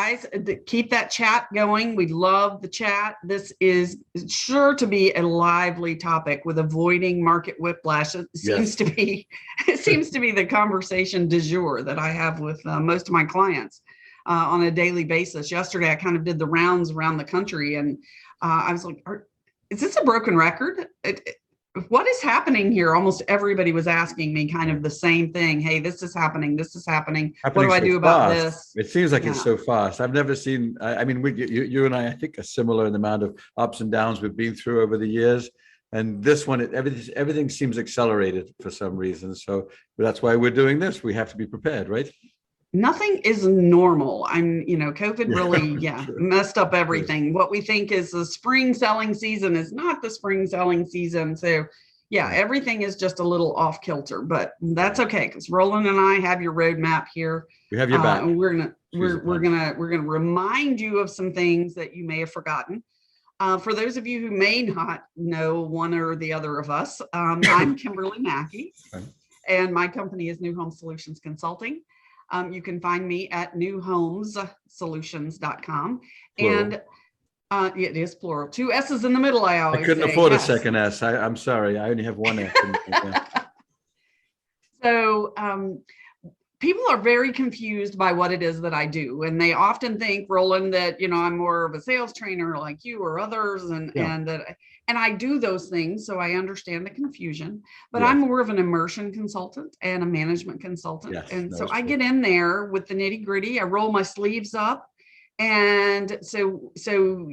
guys, keep that chat going. We love the chat. This is sure to be a lively topic with avoiding market whiplash. It seems to be, the conversation du jour that I have with most of my clients on a daily basis. Yesterday, I kind of did the rounds around the country, and I was like, is this a broken record? What is happening here? Almost everybody was asking me kind of the same thing. Hey, this is happening. This is happening. What do I do about this? It seems like it's so fast. I've never seen, I mean, you and I think, are similar in the amount of ups and downs we've been through over the years. And this one, everything seems accelerated for some reason. So that's why we're doing this. We have to be prepared, right? Nothing is normal. COVID really, messed up everything. What we think is the spring selling season is not the spring selling season. So everything is just a little off kilter, but that's okay, because Roland and I have your roadmap here. We have your back. And we're gonna remind you of some things that you may have forgotten. For those of you who may not know one or the other of us, I'm Kimberly Mackey, and my company is New Home Solutions Consulting. You can find me at newhomesolutions.com. And it is plural. 2 S's in the middle, I always say. I couldn't afford a second S. I'm sorry. I only have one S. So people are very confused by what it is that I do. And they often think, Roland, that, I'm more of a sales trainer like you or others. And I do those things, so I understand the confusion, but I'm more of an immersion consultant and a management consultant. So I get in there with the nitty gritty. I roll my sleeves up. And so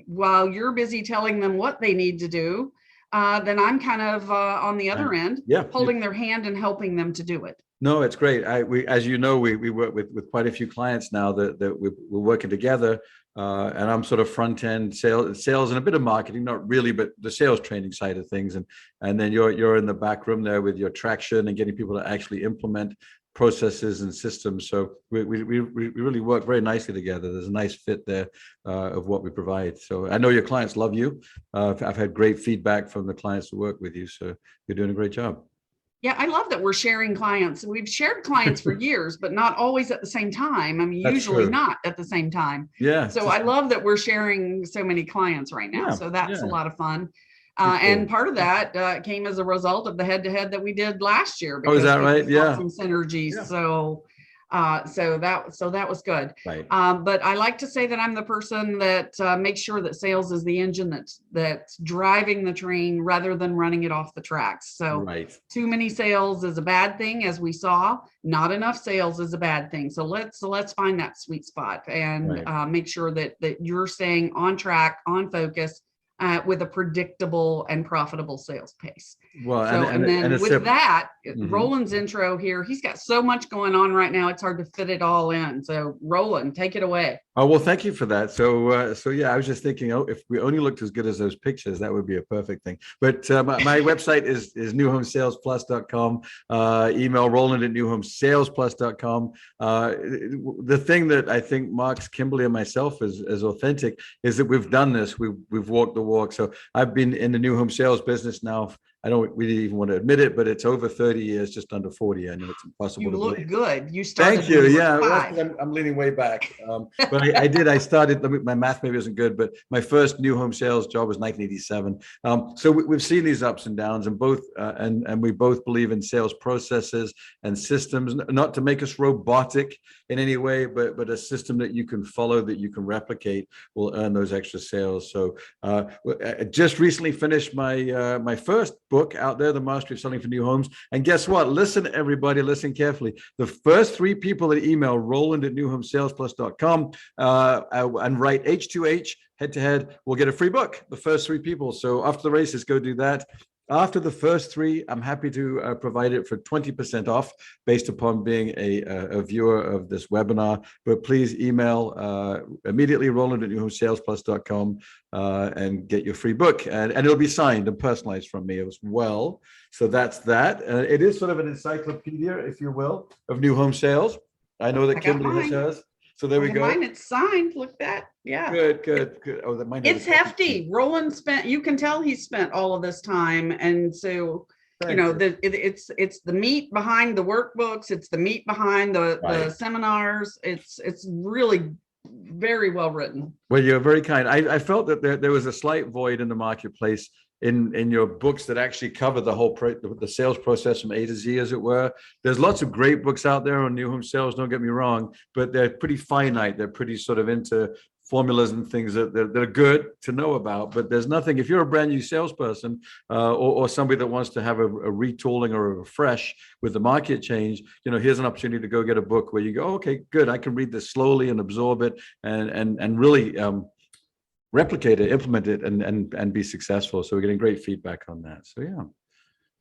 while you're busy telling them what they need to do, then I'm kind of on the other end, holding their hand and helping them to do it. No, it's great. As you know, we work with quite a few clients now that we're working together. And I'm sort of front end sales and a bit of marketing, not really, but the sales training side of things. And then you're in the back room there with your traction and getting people to actually implement processes and systems. So we really work very nicely together. There's a nice fit there of what we provide. So I know your clients love you. I've had great feedback from the clients who work with you. So you're doing a great job. Yeah, I love that we're sharing clients. We've shared clients for years, but not always at the same time. I mean, usually not at the same time. Yeah. So I love that we're sharing so many clients right now. So that's a lot of fun. And part of that came as a result of the head-to-head that we did last year. Oh, is that right? Yeah. Some synergies. Yeah. So that was good. Right. But I like to say that I'm the person that makes sure that sales is the engine that's driving the train rather than running it off the tracks. So too many sales is a bad thing, as we saw. Not enough sales is a bad thing. So let's find that sweet spot and make sure that you're staying on track, on focus, with a predictable and profitable sales pace. Well, Roland's intro here, he's got so much going on right now, it's hard to fit it all in. So Roland, take it away. Oh, well, thank you for that. So I was just thinking, if we only looked as good as those pictures, that would be a perfect thing. But my website is newhomesalesplus.com. Email Roland at newhomesalesplus.com. The thing that I think marks Kimberly and myself as authentic is that we've done this. We've walked the walk. So I've been in the new home sales business now. I don't really even want to admit it, but it's over 30 years, just under 40. I know it's impossible. You look good. You started. Thank you. Yeah, I'm leaning way back. But I started, my math maybe isn't good, but my first new home sales job was 1987. So we've seen these ups and downs, and we both believe in sales processes and systems, not to make us robotic in any way, but a system that you can follow, that you can replicate, will earn those extra sales. So I just recently finished my first book out there, The Mastery of Selling for New Homes. And guess what? Listen, everybody, listen carefully. The first 3 people that email Roland at newhomesalesplus.com and write H2H head-to-head will get a free book. The first 3 people. So after the races, go do that. After the first 3, I'm happy to provide it for 20% off based upon being a viewer of this webinar. But please email immediately Roland at newhomesalesplus.com and get your free book. And it'll be signed and personalized from me as well. So that's that. It is sort of an encyclopedia, if you will, of new home sales. I know that Kimberly has hers. So there we go. Mine, it's signed. Look at that. Yeah. Good. Oh, it's hefty. Roland you can tell he spent all of this time. And so, it's the meat behind the workbooks. It's the meat behind the seminars. It's really very well written. Well, you're very kind. I felt that there was a slight void in the marketplace in your books that actually cover the whole the sales process from A to Z, as it were. There's lots of great books out there on new home sales, don't get me wrong, but they're pretty finite. They're pretty sort of into formulas and things that are good to know about, but there's nothing. If you're a brand new salesperson or somebody that wants to have a retooling or a refresh with the market change, here's an opportunity to go get a book where you go, okay, good, I can read this slowly and absorb it and really replicate it, implement it, and be successful. So we're getting great feedback on that. So yeah.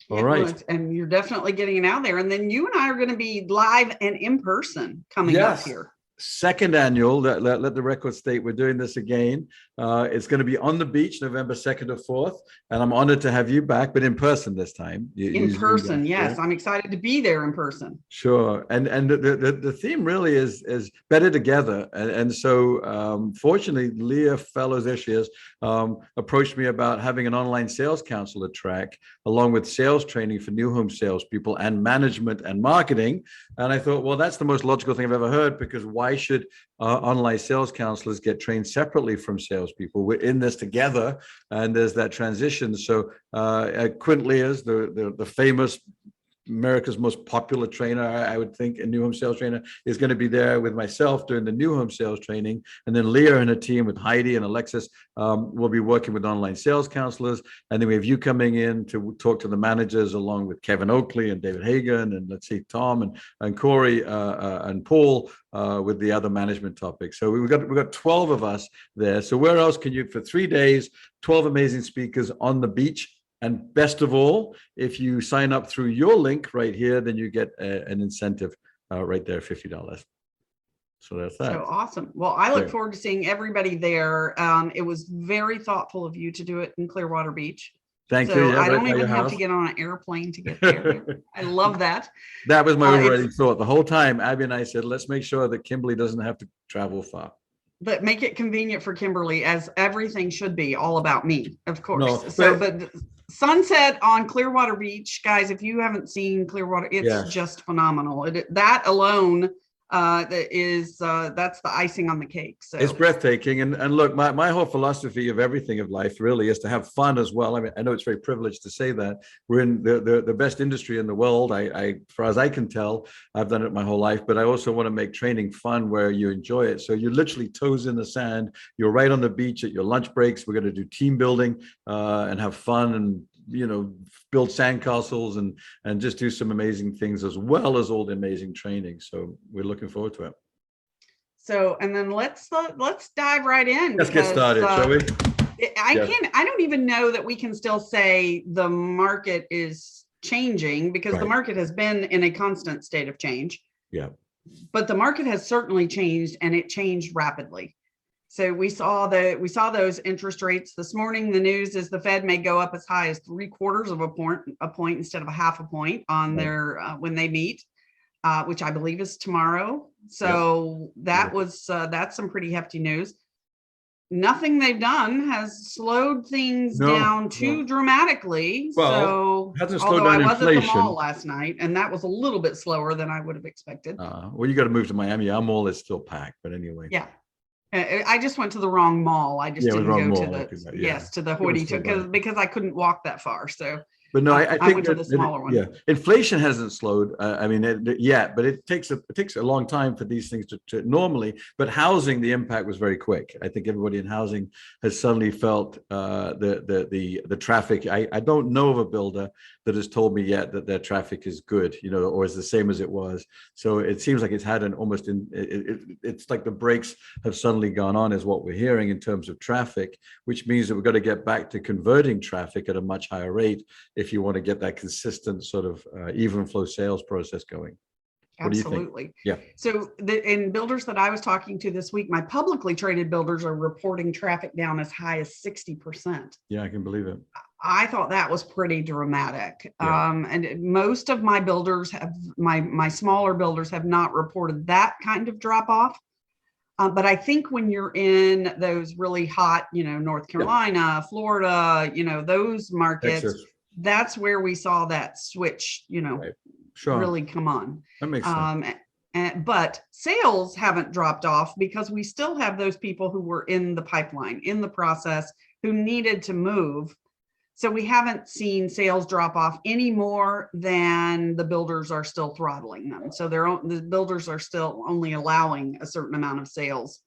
All right. And you're definitely getting it out there. And then you and I are going to be live and in person coming up here. Second annual, let the record state we're doing this again. It's going to be on the beach November 2nd to 4th, and I'm honored to have you back, but in person this time. In person, yes. I'm excited to be there in person. Sure. And the theme really is better together. And so fortunately, Leah Fellows, there she is, approached me about having an online sales counselor track along with sales training for new home salespeople and management and marketing. And I thought, well, that's the most logical thing I've ever heard, because why should online sales counselors get trained separately from salespeople? We're in this together, and there's that transition. So Quint Lears, the famous America's most popular trainer, I would think, a new home sales trainer, is going to be there with myself during the new home sales training. And then Leah and her team with Heidi and Alexis will be working with online sales counselors. And then we have you coming in to talk to the managers along with Kevin Oakley and David Hagan and let's see, Tom and Corey and Paul with the other management topics. So we've got 12 of us there. So where else can you, for 3 days, 12 amazing speakers on the beach. And best of all, if you sign up through your link right here, then you get an incentive right there, $50. So that's that. So awesome. Well, I look forward to seeing everybody there. It was very thoughtful of you to do it in Clearwater Beach. Thank you. Yeah, I don't even have to get on an airplane to get there. I love that. That was my overriding thought. The whole time, Abby and I said, let's make sure that Kimberly doesn't have to travel far. But make it convenient for Kimberly, as everything should be all about me, of course. No, but sunset on Clearwater Beach, guys, if you haven't seen Clearwater, it's just phenomenal. That alone that's the icing on the cake. So it's breathtaking. And look, my whole philosophy of everything of life really is to have fun as well. I mean, I know it's very privileged to say that. We're in the best industry in the world. I far as I can tell, I've done it my whole life, but I also want to make training fun where you enjoy it. So you're literally toes in the sand. You're right on the beach at your lunch breaks. We're going to do team building and have fun and build sandcastles and just do some amazing things, as well as all the amazing training. So we're looking forward to it. So, and then let's dive right in. Let's get started, shall we? I don't even know that we can still say the market is changing, because the market has been in a constant state of change. Yeah. But the market has certainly changed, and it changed rapidly. So we saw those interest rates this morning. The news is the Fed may go up as high as 3/4 of a point instead of a 1/2 point on their when they meet, which I believe is tomorrow. So that's some pretty hefty news. Nothing they've done has slowed things down too dramatically. Well, so although I was at the mall last night, and that was a little bit slower than I would have expected. Well, you got to move to Miami. Our mall is still packed, but anyway. Yeah. I just went to the wrong mall. I just didn't go to to the hoity-toity because I couldn't walk that far. So, but no, I think I went to the smaller one. Yeah, inflation hasn't slowed. I mean, yet, but it takes a long time for these things to normally. But housing, the impact was very quick. I think everybody in housing has suddenly felt the traffic. I don't know of a builder that has told me yet that their traffic is good, or is the same as it was. So it seems like it's had an almost it's like the brakes have suddenly gone on, is what we're hearing in terms of traffic, which means that we've got to get back to converting traffic at a much higher rate if you want to get that consistent sort of even flow sales process going. What Absolutely. Do you think? Yeah. So in builders that I was talking to this week, my publicly traded builders are reporting traffic down as high as 60%. Yeah, I can believe it. I thought that was pretty dramatic. Yeah. And most of my builders my smaller builders have not reported that kind of drop off. But I think when you're in those really hot, North Carolina, Florida, those markets, Texas, that's where we saw that switch, really come on. That makes sense. But sales haven't dropped off because we still have those people who were in the pipeline, in the process, who needed to move. So we haven't seen sales drop off any more than the builders are still throttling them. So the builders are still only allowing a certain amount of sales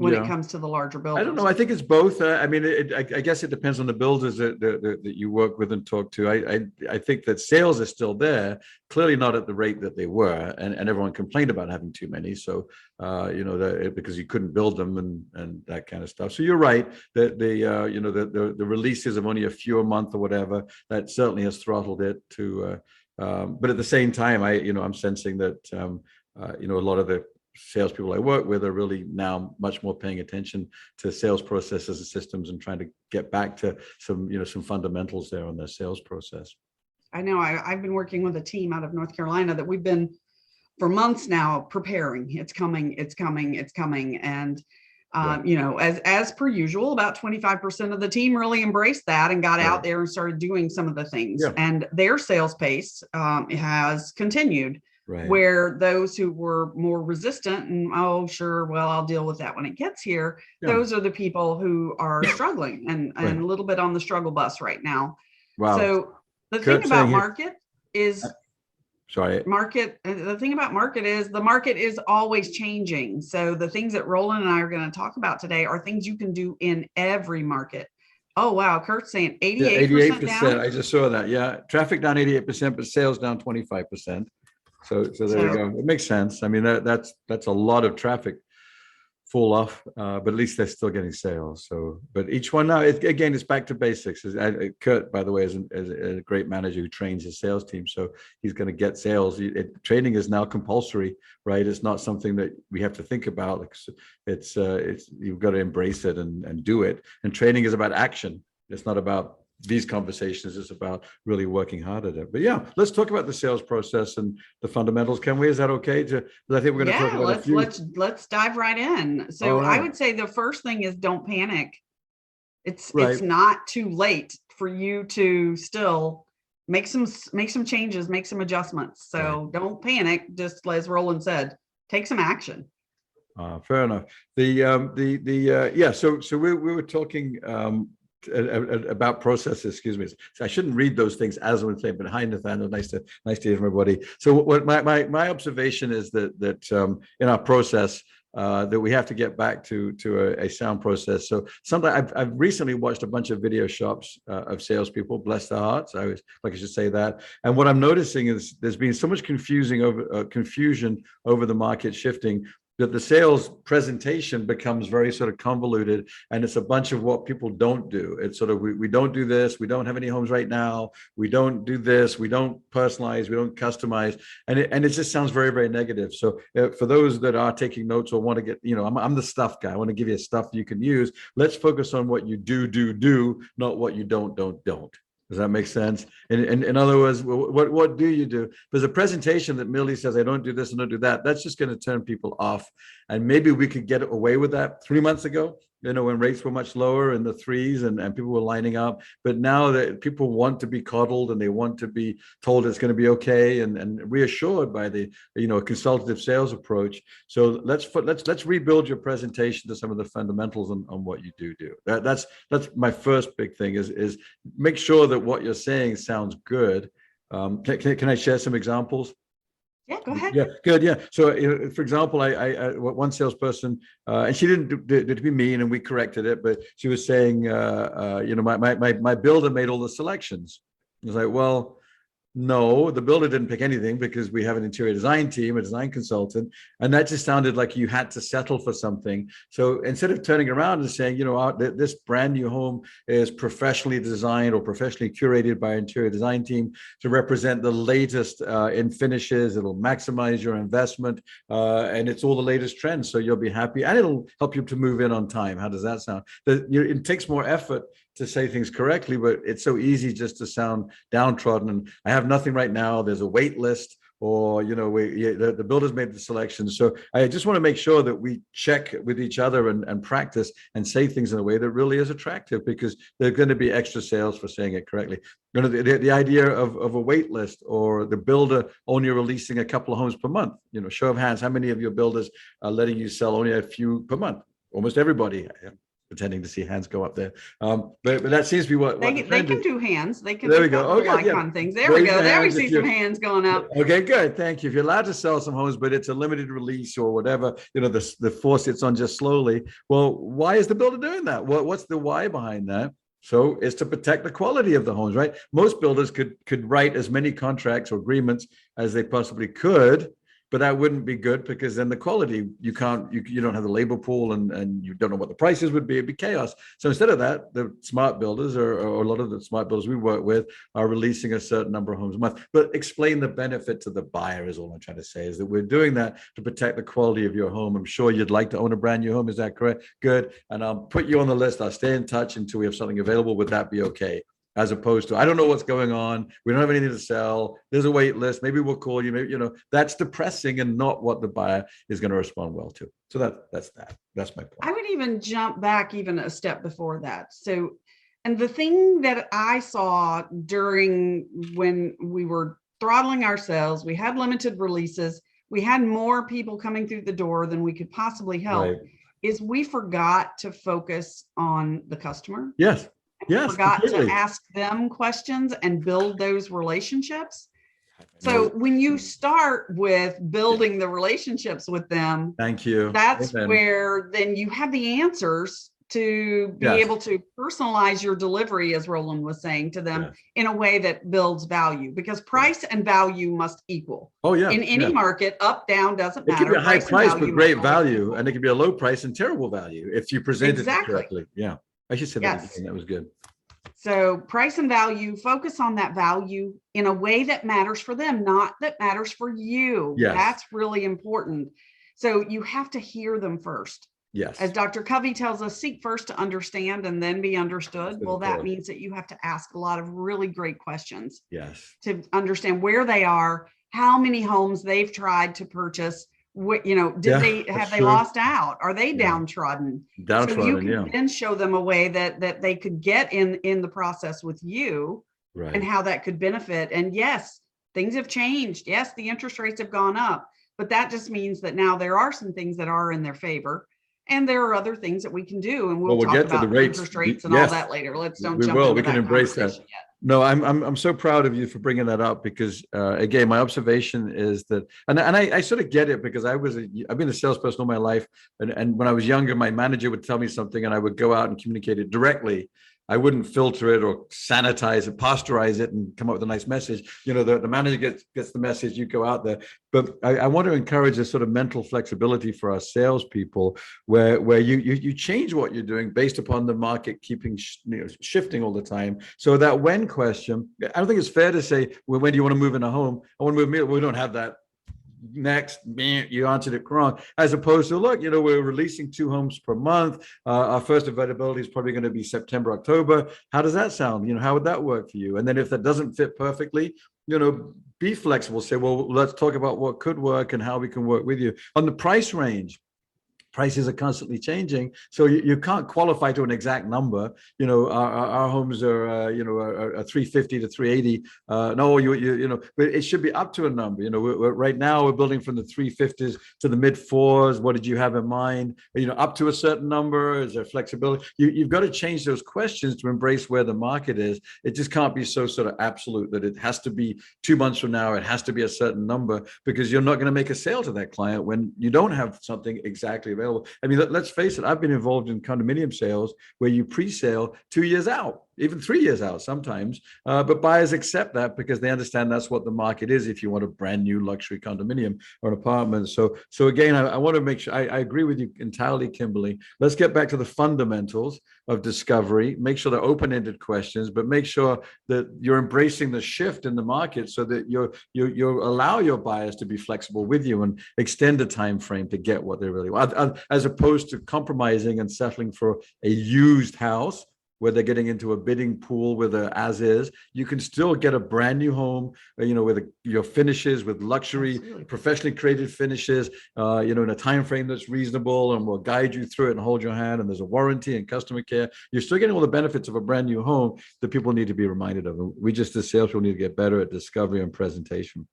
when it comes to the larger builders. I don't know. I think it's both. I mean, I guess it depends on the builders that you work with and talk to. I think that sales are still there, clearly not at the rate that they were, and everyone complained about having too many. So because you couldn't build them and that kind of stuff. So you're right that the releases of only a few a month or whatever, that certainly has throttled it to. But at the same time, I'm sensing that a lot of the salespeople I work with are really now much more paying attention to sales processes and systems and trying to get back to some fundamentals there on their sales process. I know I've been working with a team out of North Carolina that we've been for months now preparing. It's coming. And as per usual, about 25% of the team really embraced that and got out there and started doing some of the things. And their sales pace has continued. Right. Where those who were more resistant and, I'll deal with that when it gets here. Those are the people who are struggling and a little bit on the struggle bus right now. Wow. So the thing about market is the thing about market is the market is always changing. So the things that Roland and I are going to talk about today are things you can do in every market. Oh, wow. Kurt's saying 88% down. I just saw that. Yeah. Traffic down 88%, but sales down 25%. So there you go. It makes sense. I mean, that's a lot of traffic fall off, but at least they're still getting sales. So, but each one now, again, it's back to basics. Kurt, by the way, is a great manager who trains his sales team. So he's going to get sales. Training is now compulsory, right? It's not something that we have to think about. It's you've got to embrace it and do it. And training is about action. It's not about these conversations. Is about really working hard at it. But yeah, let's talk about the sales process and the fundamentals. Can we? Is that okay? I think we're going to talk about a few. Let's dive right in. So I would say the first thing is don't panic. It's not too late for you to still make some changes, make some adjustments. So don't panic. Just as Roland said, take some action. Fair enough. So we were talking about processes, excuse me. So I shouldn't read those things as I would say, but hi Nathaniel, nice to hear from everybody. So what my observation is that in our process that we have to get back to a sound process. So I've recently watched a bunch of video shops of salespeople, bless their hearts. I should say that. And what I'm noticing is there's been so much confusion over the market shifting, that the sales presentation becomes very sort of convoluted, and it's a bunch of what people don't do. It's sort of, we don't do this, we don't have any homes right now, we don't do this, we don't personalize, we don't customize, and it just sounds very, very negative. So for those that are taking notes or want to get, I'm the stuff guy, I want to give you stuff you can use. Let's focus on what you do, not what you don't. Does that make sense? In other words, what do you do? There's a presentation that merely says, I don't do this and don't do that. That's just going to turn people off. And maybe we could get away with that 3 months ago, when rates were much lower in the threes and people were lining up. But now that people want to be coddled and they want to be told it's going to be okay and reassured by the consultative sales approach. So let's rebuild your presentation to some of the fundamentals on what you do. That's my first big thing is make sure that what you're saying sounds good. Can I share some examples? Yeah, go ahead. Yeah, good. Yeah. So, for example, I one salesperson, and she didn't do it to be mean, and we corrected it, but she was saying, my builder made all the selections. I was like, well, no, the builder didn't pick anything because we have an interior design team, a design consultant, and that just sounded like you had to settle for something. So instead of turning around and saying, this brand new home is professionally designed or professionally curated by an interior design team to represent the latest in finishes, it'll maximize your investment, and it's all the latest trends. So you'll be happy, and it'll help you to move in on time. How does that sound? It takes more effort to say things correctly, but it's so easy just to sound downtrodden. And I have nothing right now. There's a wait list, or, the builders made the selection. So I just want to make sure that we check with each other and practice and say things in a way that really is attractive, because there are going to be extra sales for saying it correctly. The idea of a wait list, or the builder only releasing a couple of homes per month. Show of hands, how many of your builders are letting you sell only a few per month? Almost everybody. Pretending to see hands go up there. But that seems to be what they can is. do hands. They can. There we go. Okay, icon things. There we go. There we see some hands going up. Okay, good. Thank you. If you're allowed to sell some homes, but it's a limited release or whatever, the force it's on just slowly. Well, why is the builder doing that? What's the why behind that? So it's to protect the quality of the homes, right? Most builders could write as many contracts or agreements as they possibly could, but that wouldn't be good, because then the quality, you don't have the labor pool, and you don't know what the prices would be. It'd be chaos. So instead of that, the smart builders, or a lot of the smart builders we work with, are releasing a certain number of homes a month. But explain the benefit to the buyer is all I'm trying to say, is that we're doing that to protect the quality of your home. I'm sure you'd like to own a brand new home. Is that correct? Good. And I'll put you on the list. I'll stay in touch until we have something available. Would that be okay? As opposed to, I don't know what's going on, we don't have anything to sell, there's a wait list, maybe we'll call you, maybe, that's depressing and not what the buyer is going to respond well to. So that's my point. I would even jump back even a step before that. So, and the thing that I saw during when we were throttling our sales, we had limited releases, we had more people coming through the door than we could possibly help, right, is we forgot to focus on the customer. Yes. Yes, forgot completely to ask them questions and build those relationships. So when you start with building the relationships with them, thank you. That's where then you have the answers to be able to personalize your delivery, as Roland was saying, to them in a way that builds value, because price and value must equal. Oh yeah. In any market, up, down, doesn't matter. It can be a high price but great value, and it can be a low price and terrible value if you present it correctly. Yeah. I should say that again. That was good. So price and value, focus on that value in a way that matters for them, not that matters for you. Yes. That's really important. So you have to hear them first. Yes. As Dr. Covey tells us, seek first to understand and then be understood. Well, that means that you have to ask a lot of really great questions. Yes. To understand where they are, how many homes they've tried to purchase. Did they lost out? Are they downtrodden? So you can then show them a way that they could get in the process with you, right, and how that could benefit. And yes, things have changed. Yes, the interest rates have gone up, but that just means that now there are some things that are in their favor, and there are other things that we can do. And we'll talk get about to the rates, interest rates and all that later. Let's don't jump into we can embrace that. Yet. No, I'm so proud of you for bringing that up, because again, my observation is that, and I sort of get it, because I've been a salesperson all my life, and when I was younger, my manager would tell me something and I would go out and communicate it directly. I wouldn't filter it or sanitize it, pasteurize it, and come up with a nice message. The manager gets the message, you go out there. But I want to encourage a sort of mental flexibility for our salespeople, where you change what you're doing based upon the market keeping shifting all the time. So that when question, I don't think it's fair to say, well, when do you want to move in a home? I want to move. We don't have that. Next, you answered it wrong. As opposed to, look, we're releasing 2 homes per month. Our first availability is probably going to be September, October. How does that sound? How would that work for you? And then if that doesn't fit perfectly, be flexible. Say, well, let's talk about what could work and how we can work with you. On the price range, prices are constantly changing, so you can't qualify to an exact number. Our homes are are 350 to 380. No, but it should be up to a number. We're right now we're building from the 350s to the mid 4s. What did you have in mind? Up to a certain number. Is there flexibility? You've got to change those questions to embrace where the market is. It just can't be so sort of absolute that it has to be 2 months from now. It has to be a certain number, because you're not going to make a sale to that client when you don't have something exactly available. I mean, let's face it, I've been involved in condominium sales where you pre-sale 2 years out, even 3 years out sometimes, but buyers accept that because they understand that's what the market is if you want a brand new luxury condominium or an apartment. So again, I want to make sure, I agree with you entirely, Kimberly. Let's get back to the fundamentals of discovery, make sure they're open-ended questions, but make sure that you're embracing the shift in the market so that you allow your buyers to be flexible with you and extend the time frame to get what they really want, as opposed to compromising and settling for a used house where they're getting into a bidding pool with a as is. You can still get a brand new home, with your finishes, with luxury, Absolutely. professionally created finishes, in a time frame that's reasonable, and we'll guide you through it and hold your hand. And there's a warranty and customer care. You're still getting all the benefits of a brand new home that people need to be reminded of. We just, as salespeople, need to get better at discovery and presentation.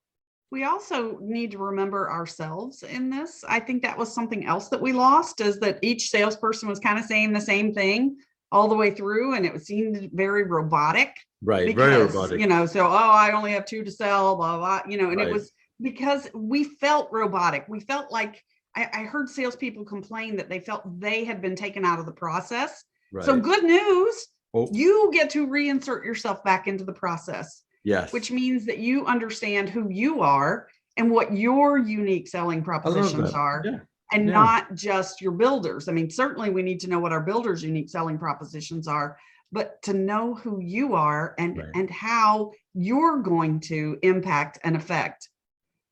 We also need to remember ourselves in this. I think that was something else that we lost, is that each salesperson was kind of saying the same thing all the way through, and it seemed very robotic. Right, because, very robotic. so, I only have 2 to sell, blah, blah, and Right. it was because we felt robotic. We felt like, I heard salespeople complain that they felt they had been taken out of the process. Right. So good news, Oh, you get to reinsert yourself back into the process. yes. Which means that you understand who you are and what your unique selling propositions are, Yeah. and Yeah. not just your builders. I mean, certainly we need to know what our builders' unique selling propositions are, but to know who you are and Right. and how you're going to impact and affect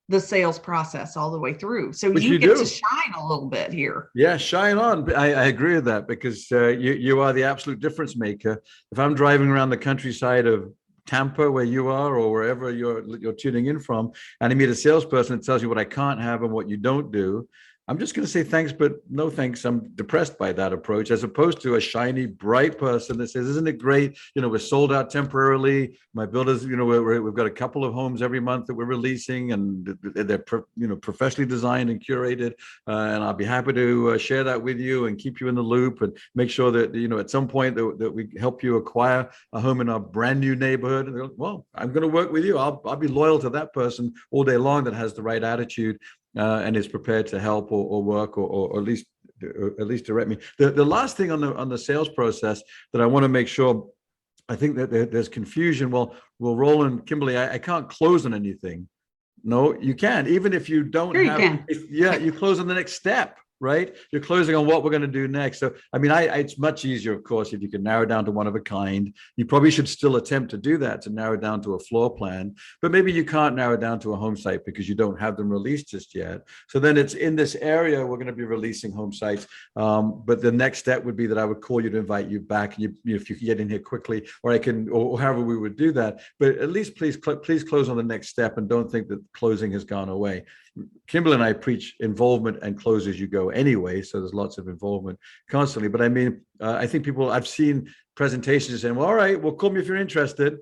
the sales process all the way through. So Which you you get do. to shine a little bit here. Yeah, shine on. I agree with that, because you are the absolute difference maker. If I'm driving around the countryside of Tampa, where you are, or wherever you're tuning in from, and I meet a salesperson that tells you what I can't have and what you don't do, I'm just going to say thanks, but no thanks. I'm depressed by that approach, as opposed to a shiny, bright person that says, "Isn't it great? We're sold out temporarily. My builders, we've got a couple of homes every month that we're releasing, and they're professionally designed and curated. And I'll be happy to share that with you and keep you in the loop, and make sure that at some point that we help you acquire a home in our brand new neighborhood." And well, I'm going to work with you. I'll be loyal to that person all day long that has the right attitude. And is prepared to help or work or at least direct me. The last thing on the sales process that I want to make sure, I think that there's confusion. Well, Roland, Kimberly, I can't close on anything. No, you can. Even if you don't Sure, you have, can. you close on the next step. Right? You're closing on what we're going to do next. So, I mean, it's much easier, of course, if you can narrow down to one of a kind. You probably should still attempt to do that, to narrow down to a floor plan, but maybe you can't narrow down to a home site because you don't have them released just yet. So then it's in this area, we're going to be releasing home sites. But the next step would be that I would call you to invite you back, and if you can get in here quickly, or or however we would do that. But at least please close on the next step, and don't think that closing has gone away. Kimberly and I preach involvement and close as you go anyway, so there's lots of involvement constantly. But I mean, I think I've seen presentations saying, "Well, all right, well, call me if you're interested."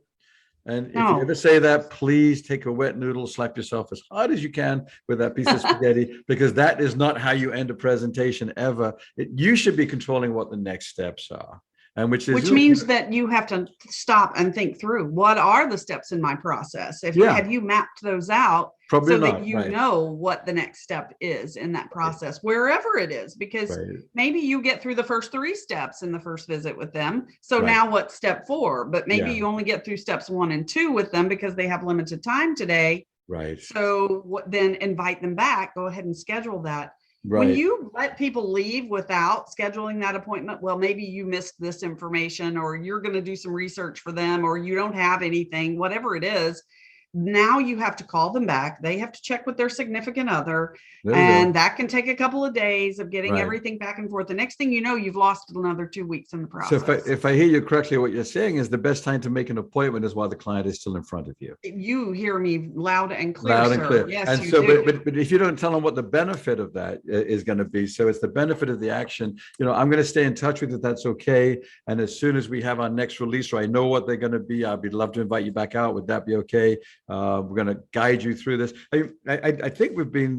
And if you ever say that, please take a wet noodle, slap yourself as hard as you can with that piece of spaghetti, because that is not how you end a presentation ever. You should be controlling what the next steps are. And which means that you have to stop and think through, what are the steps in my process? Have you mapped those out? Probably so not, that you right. know what the next step is in that process, wherever it is, because maybe you get through the first 3 steps in the first visit with them. So now what's step 4? But maybe you only get through steps 1 and 2 with them because they have limited time today. Right. So then invite them back, go ahead and schedule that. Right. When you let people leave without scheduling that appointment, well, maybe you missed this information, or you're going to do some research for them, or you don't have anything, whatever it is. Now you have to call them back. They have to check with their significant other, and that can take a couple of days of getting everything back and forth. The next thing you know, you've lost another 2 weeks in the process. So if I hear you correctly, what you're saying is the best time to make an appointment is while the client is still in front of you. You hear me loud and clear, loud and clear. Yes, and you so, do. But if you don't tell them what the benefit of that is going to be, so it's the benefit of the action. I'm going to stay in touch with you. That's okay. And as soon as we have our next release, or I know what they're going to be, I'd love to invite you back out. Would that be okay? We're going to guide you through this. I think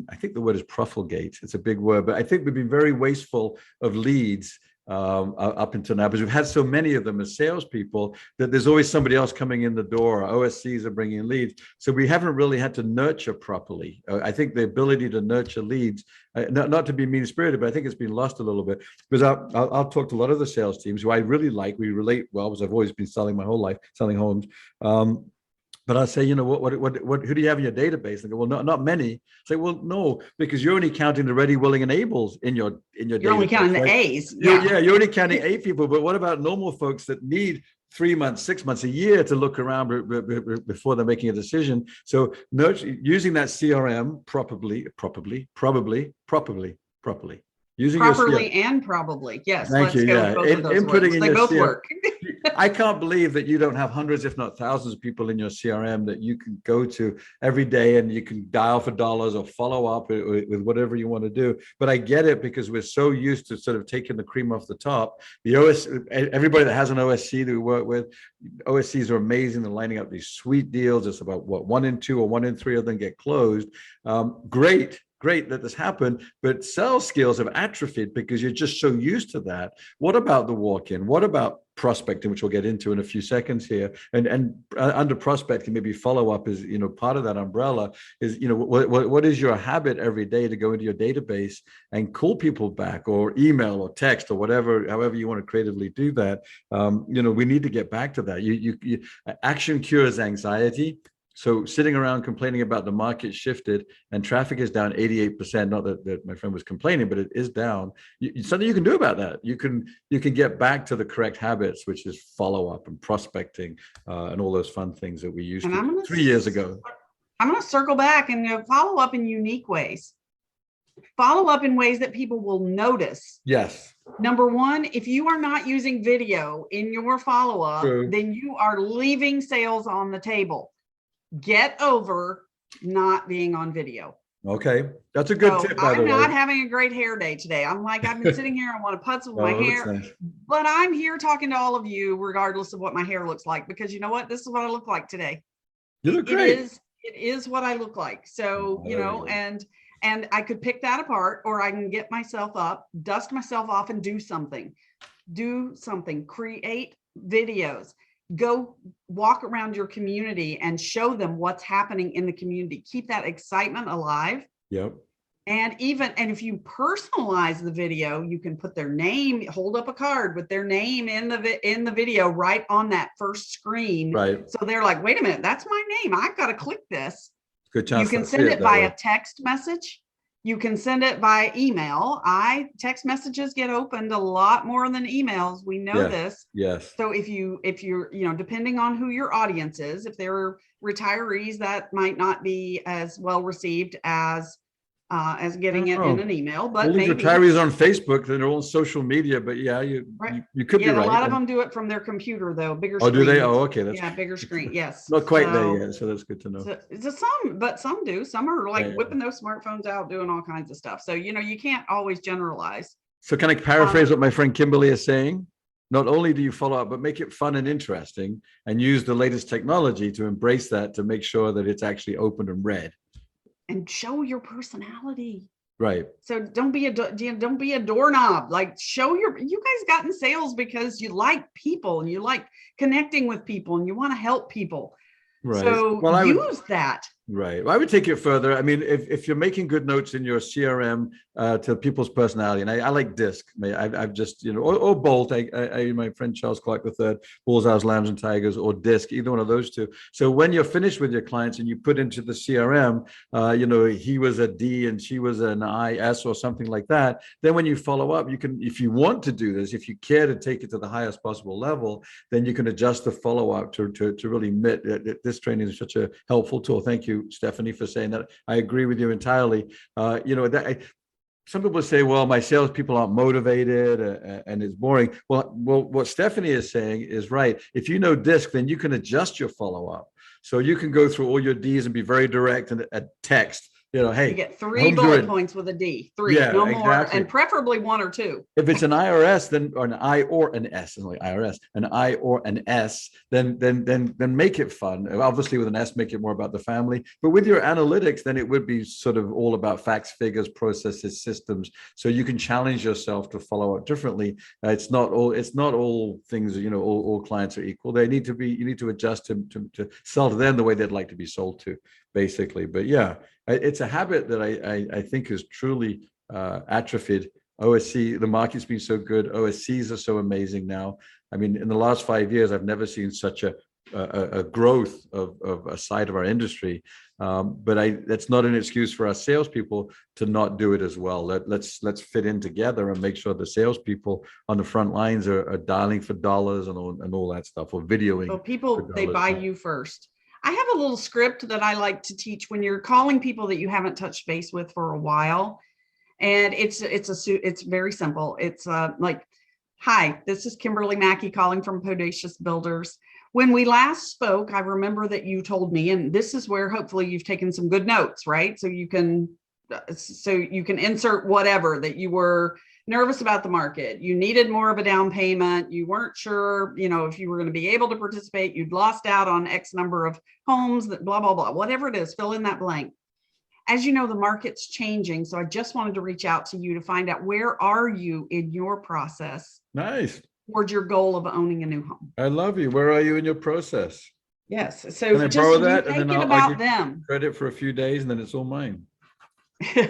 I think the word is profligate. It's a big word, but I think we've been very wasteful of leads up until now, because we've had so many of them as salespeople that there's always somebody else coming in the door. OSCs are bringing leads, so we haven't really had to nurture properly. I think the ability to nurture leads, not to be mean-spirited, but I think it's been lost a little bit, because I'll talk to a lot of the sales teams who I really like. We relate well, because I've always been selling my whole life, selling homes. But I say, who do you have in your database? They go, well, not many. Say, well, no, because you're only counting the ready, willing, and ables in your You're database, only counting the A's. Yeah. You're only counting 8 people. But what about normal folks that need 3 months, 6 months, a year to look around before they're making a decision? So using that CRM properly. Using properly and probably. Yes, Thank let's you. go Yeah, with both of those words. They both work. I can't believe that you don't have hundreds, if not thousands of people in your CRM that you can go to every day and you can dial for dollars or follow up with whatever you want to do. But I get it because we're so used to sort of taking the cream off the top. Everybody that has an OSC that we work with, OSCs are amazing. They're lining up these sweet deals. It's about what 1 in 2 or 1 in 3 of them get closed. Great that this happened, but sales skills have atrophied because you're just so used to that. What about the walk-in? What about prospecting, which we'll get into in a few seconds here? And under prospecting, maybe follow-up is, part of that umbrella is, what is your habit every day to go into your database and call people back or email or text or whatever, however you want to creatively do that. We need to get back to that. Action cures anxiety. So sitting around complaining about the market shifted and traffic is down 88%, not that my friend was complaining, but it is down. Something you can do about that. You can get back to the correct habits, which is follow-up and prospecting and all those fun things that we used to do 3 years ago. I'm going to circle back and follow up in unique ways. Follow up in ways that people will notice. Yes. Number one, if you are not using video in your follow-up, then you are leaving sales on the table. Get over not being on video. Okay. That's a good tip, by the way. I'm not having a great hair day today. I'm like, I've been sitting here, I want to putz with my hair, nice. But I'm here talking to all of you, regardless of what my hair looks like, because you know what? This is what I look like today. You look great. It is what I look like. So, and I could pick that apart, or I can get myself up, dust myself off and do something, create videos. Go walk around your community and show them what's happening in the community. Keep that excitement alive. Yep. And if you personalize the video, you can put their name, hold up a card with their name in the video right on that first screen. Right. So they're like, wait a minute, that's my name. I've got to click this. Good chance. You can send it via text message. You can send it by email. Text messages get opened a lot more than emails. We know this. Yes. So if you're, depending on who your audience is, if they're retirees, that might not be as well received as getting it in an email, but all maybe retirees on Facebook, they're all social media, but you could be right. A lot of them do it from their computer though, bigger screen. Do they? Oh, okay. That's bigger screen. Yes. Not quite there yet, so that's good to know. Some do. Some are like whipping those smartphones out, doing all kinds of stuff. So, you can't always generalize. So can I paraphrase what my friend Kimberly is saying? Not only do you follow up, but make it fun and interesting and use the latest technology to embrace that, to make sure that it's actually open and read. And show your personality. Right. So don't be a doorknob. Like you guys got in sales because you like people and you like connecting with people and you want to help people. Right. So use that. Right. Well, I would take it further. I mean, if you're making good notes in your CRM to people's personality, and I like DISC. I've just, or Bolt. My friend Charles Clark III, Bullseyes, Lambs and Tigers, or DISC, either one of those two. So when you're finished with your clients and you put into the CRM, he was a D and she was an IS or something like that. Then when you follow up, you can, if you want to do this, if you care to take it to the highest possible level, then you can adjust the follow up to really admit that this training is such a helpful tool. Thank you, Stephanie, for saying that. I agree with you entirely. Some people say, well, my salespeople aren't motivated and it's boring. Well, what Stephanie is saying is right. If you know DISC, then you can adjust your follow-up. So you can go through all your Ds and be very direct and text. Hey, you get 3 bullet points with a D, 3, no more, and preferably 1 or 2. If it's an IRS, then or an I or an S, only IRS, an I or an S, then make it fun. Obviously, with an S, make it more about the family. But with your analytics, then it would be sort of all about facts, figures, processes, systems. So you can challenge yourself to follow up differently. It's not all things. All clients are equal. You need to adjust to sell to them the way they'd like to be sold to, basically. But yeah. It's a habit that I think is truly atrophied. OSC, the market's been so good. OSCs are so amazing now. I mean, in the last 5 years, I've never seen such a growth of a side of our industry. But that's not an excuse for our salespeople to not do it as well. Let's fit in together and make sure the salespeople on the front lines are dialing for dollars and all that stuff, or videoing. So people, they buy you first. I have a little script that I like to teach when you're calling people that you haven't touched base with for a while. And it's very simple. It's like, hi, this is Kimberly Mackey calling from Bodacious Builders. When we last spoke, I remember that you told me, and this is where hopefully you've taken some good notes, right? So you can insert whatever, that you were nervous about the market. You needed more of a down payment. You weren't sure, if you were going to be able to participate. You'd lost out on X number of homes, that blah, blah, blah, whatever it is, fill in that blank. As you know, the market's changing. So I just wanted to reach out to you to find out, where are you in your process? Nice. Towards your goal of owning a new home. I love you. Where are you in your process? Yes. So can I just borrow that? And then I'll give them credit for a few days, and then it's all mine. There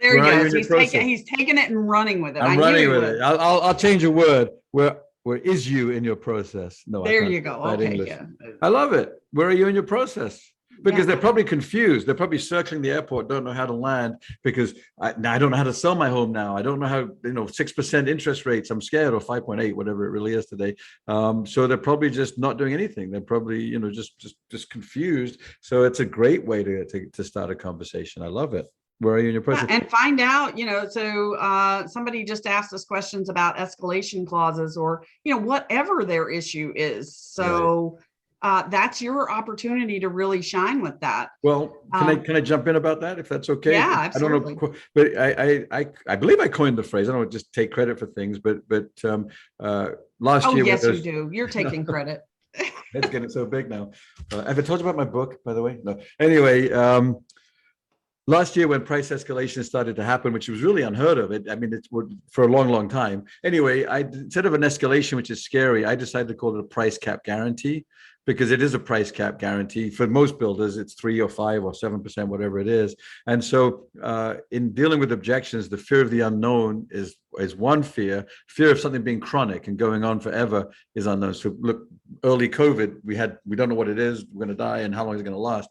he goes. He's taking it and running with it. I'm running with it. I'll change a word. Where is you in your process? No, there you go. Okay. Yeah. I love it. Where are you in your process? Because they're probably confused. They're probably circling the airport, don't know how to land, because I don't know how to sell my home now. I don't know how, 6% interest rates. I'm scared, or 5.8, whatever it really is today. So they're probably just not doing anything. They're probably, just confused. So it's a great way to start a conversation. I love it. Where are you in your process? And find out, so somebody just asked us questions about escalation clauses, or, whatever their issue is. So that's your opportunity to really shine with that. Well, can I jump in about that, if that's okay? Yeah, absolutely. I don't know, but I believe I coined the phrase. I don't just take credit for things, but last year. Yes, you do. You're taking credit. It's getting so big now. Have I told you about my book, by the way? No. Anyway, last year, when price escalation started to happen, which was really unheard of, it's for a long, long time. Anyway, instead of an escalation, which is scary, I decided to call it a price cap guarantee, because it is a price cap guarantee. For most builders, it's 3 or 5 or 7%, whatever it is. And so in dealing with objections, the fear of the unknown is one fear. Fear of something being chronic and going on forever is unknown. So look, early COVID, we don't know what it is, we're going to die, and how long is it going to last.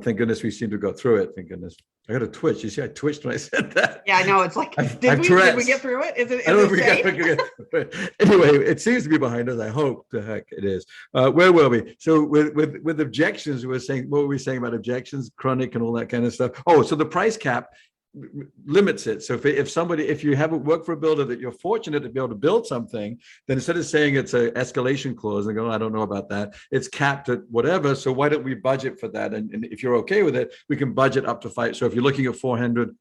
Thank goodness we seem to go through it. Thank goodness. I got a twitch. You see, I twitched when I said that. Yeah, I know. It's like, did we get through it? Is it Anyway, it seems to be behind us. I hope the heck it is. Where were we? So with objections, we were saying, what were we saying about objections, chronic and all that kind of stuff? Oh, so the price cap limits it. So if you haven't worked for a builder that you're fortunate to be able to build something, then instead of saying it's an escalation clause and going, I don't know about that, it's capped at whatever. So why don't we budget for that? And if you're okay with it, we can budget up to 5. So if you're looking at 400,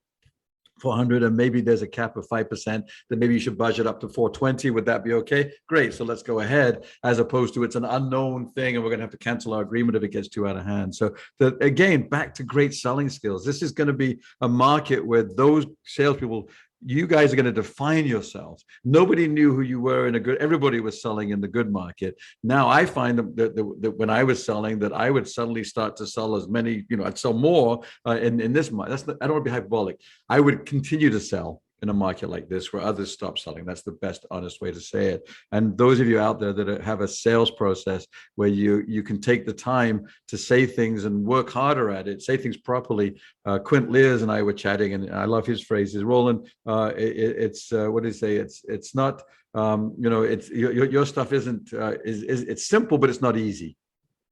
and maybe there's a cap of 5%, then maybe you should budget up to 420. Would that be okay? Great. So let's go ahead, as opposed to it's an unknown thing and we're going to have to cancel our agreement if it gets too out of hand. So again, back to great selling skills. This is going to be a market where those salespeople, you guys are going to define yourselves. Nobody knew who you were everybody was selling in the good market. Now I find that when I was selling, that I would suddenly start to sell as many, I'd sell more in this market. I don't want to be hyperbolic. I would continue to sell in a market like this where others stop selling. That's the best, honest way to say it. And those of you out there that have a sales process where you can take the time to say things and work harder at it, say things properly. Quint Lears and I were chatting, and I love his phrases. Roland, it's what did he say? It's not, it's your stuff isn't, it's simple, but it's not easy.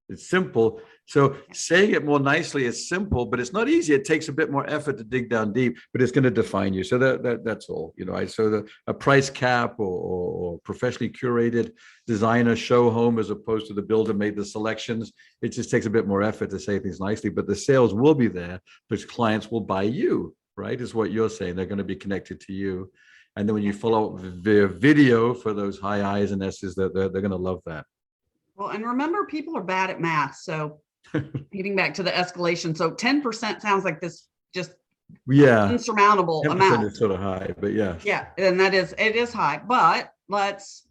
It's simple. So saying it more nicely is simple, but it's not easy. It takes a bit more effort to dig down deep, but it's going to define you. So that's all. A price cap or professionally curated designer show home, as opposed to the builder made the selections. It just takes a bit more effort to say things nicely, but the sales will be there because clients will buy you, right? Is what you're saying. They're going to be connected to you. And then when you follow up via video for those high I's and S's, they're going to love that. Well, and remember, people are bad at math. So getting back to the escalation. So 10% sounds like this just insurmountable amount. Is sort of high, but yeah. Yeah. And it is high, but let's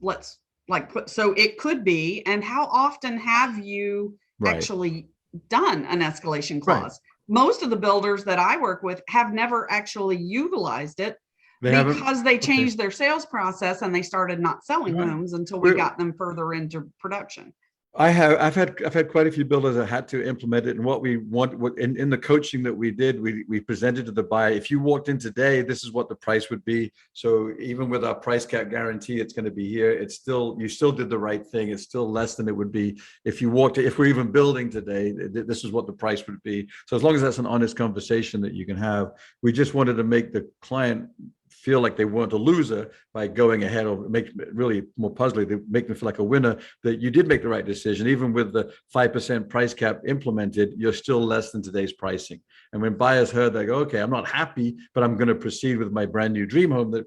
so it could be. And how often have you actually done an escalation clause? Right. Most of the builders that I work with have never actually utilized it. Because they changed their sales process and they started not selling homes until we got them further into production. I've had quite a few builders that had to implement it. And what we want, in the coaching that we did, we presented to the buyer, if you walked in today, this is what the price would be. So even with our price cap guarantee, it's going to be here. It's still, you still did the right thing. It's still less than it would be if you walked, if we're even building today, this is what the price would be. So as long as that's an honest conversation that you can have, we just wanted to make the client feel like they weren't a loser by going ahead, or make really more puzzling, they make them feel like a winner, that you did make the right decision. Even with the 5% price cap implemented, you're still less than today's pricing. And when buyers heard, they go, okay, I'm not happy, but I'm going to proceed with my brand new dream home that,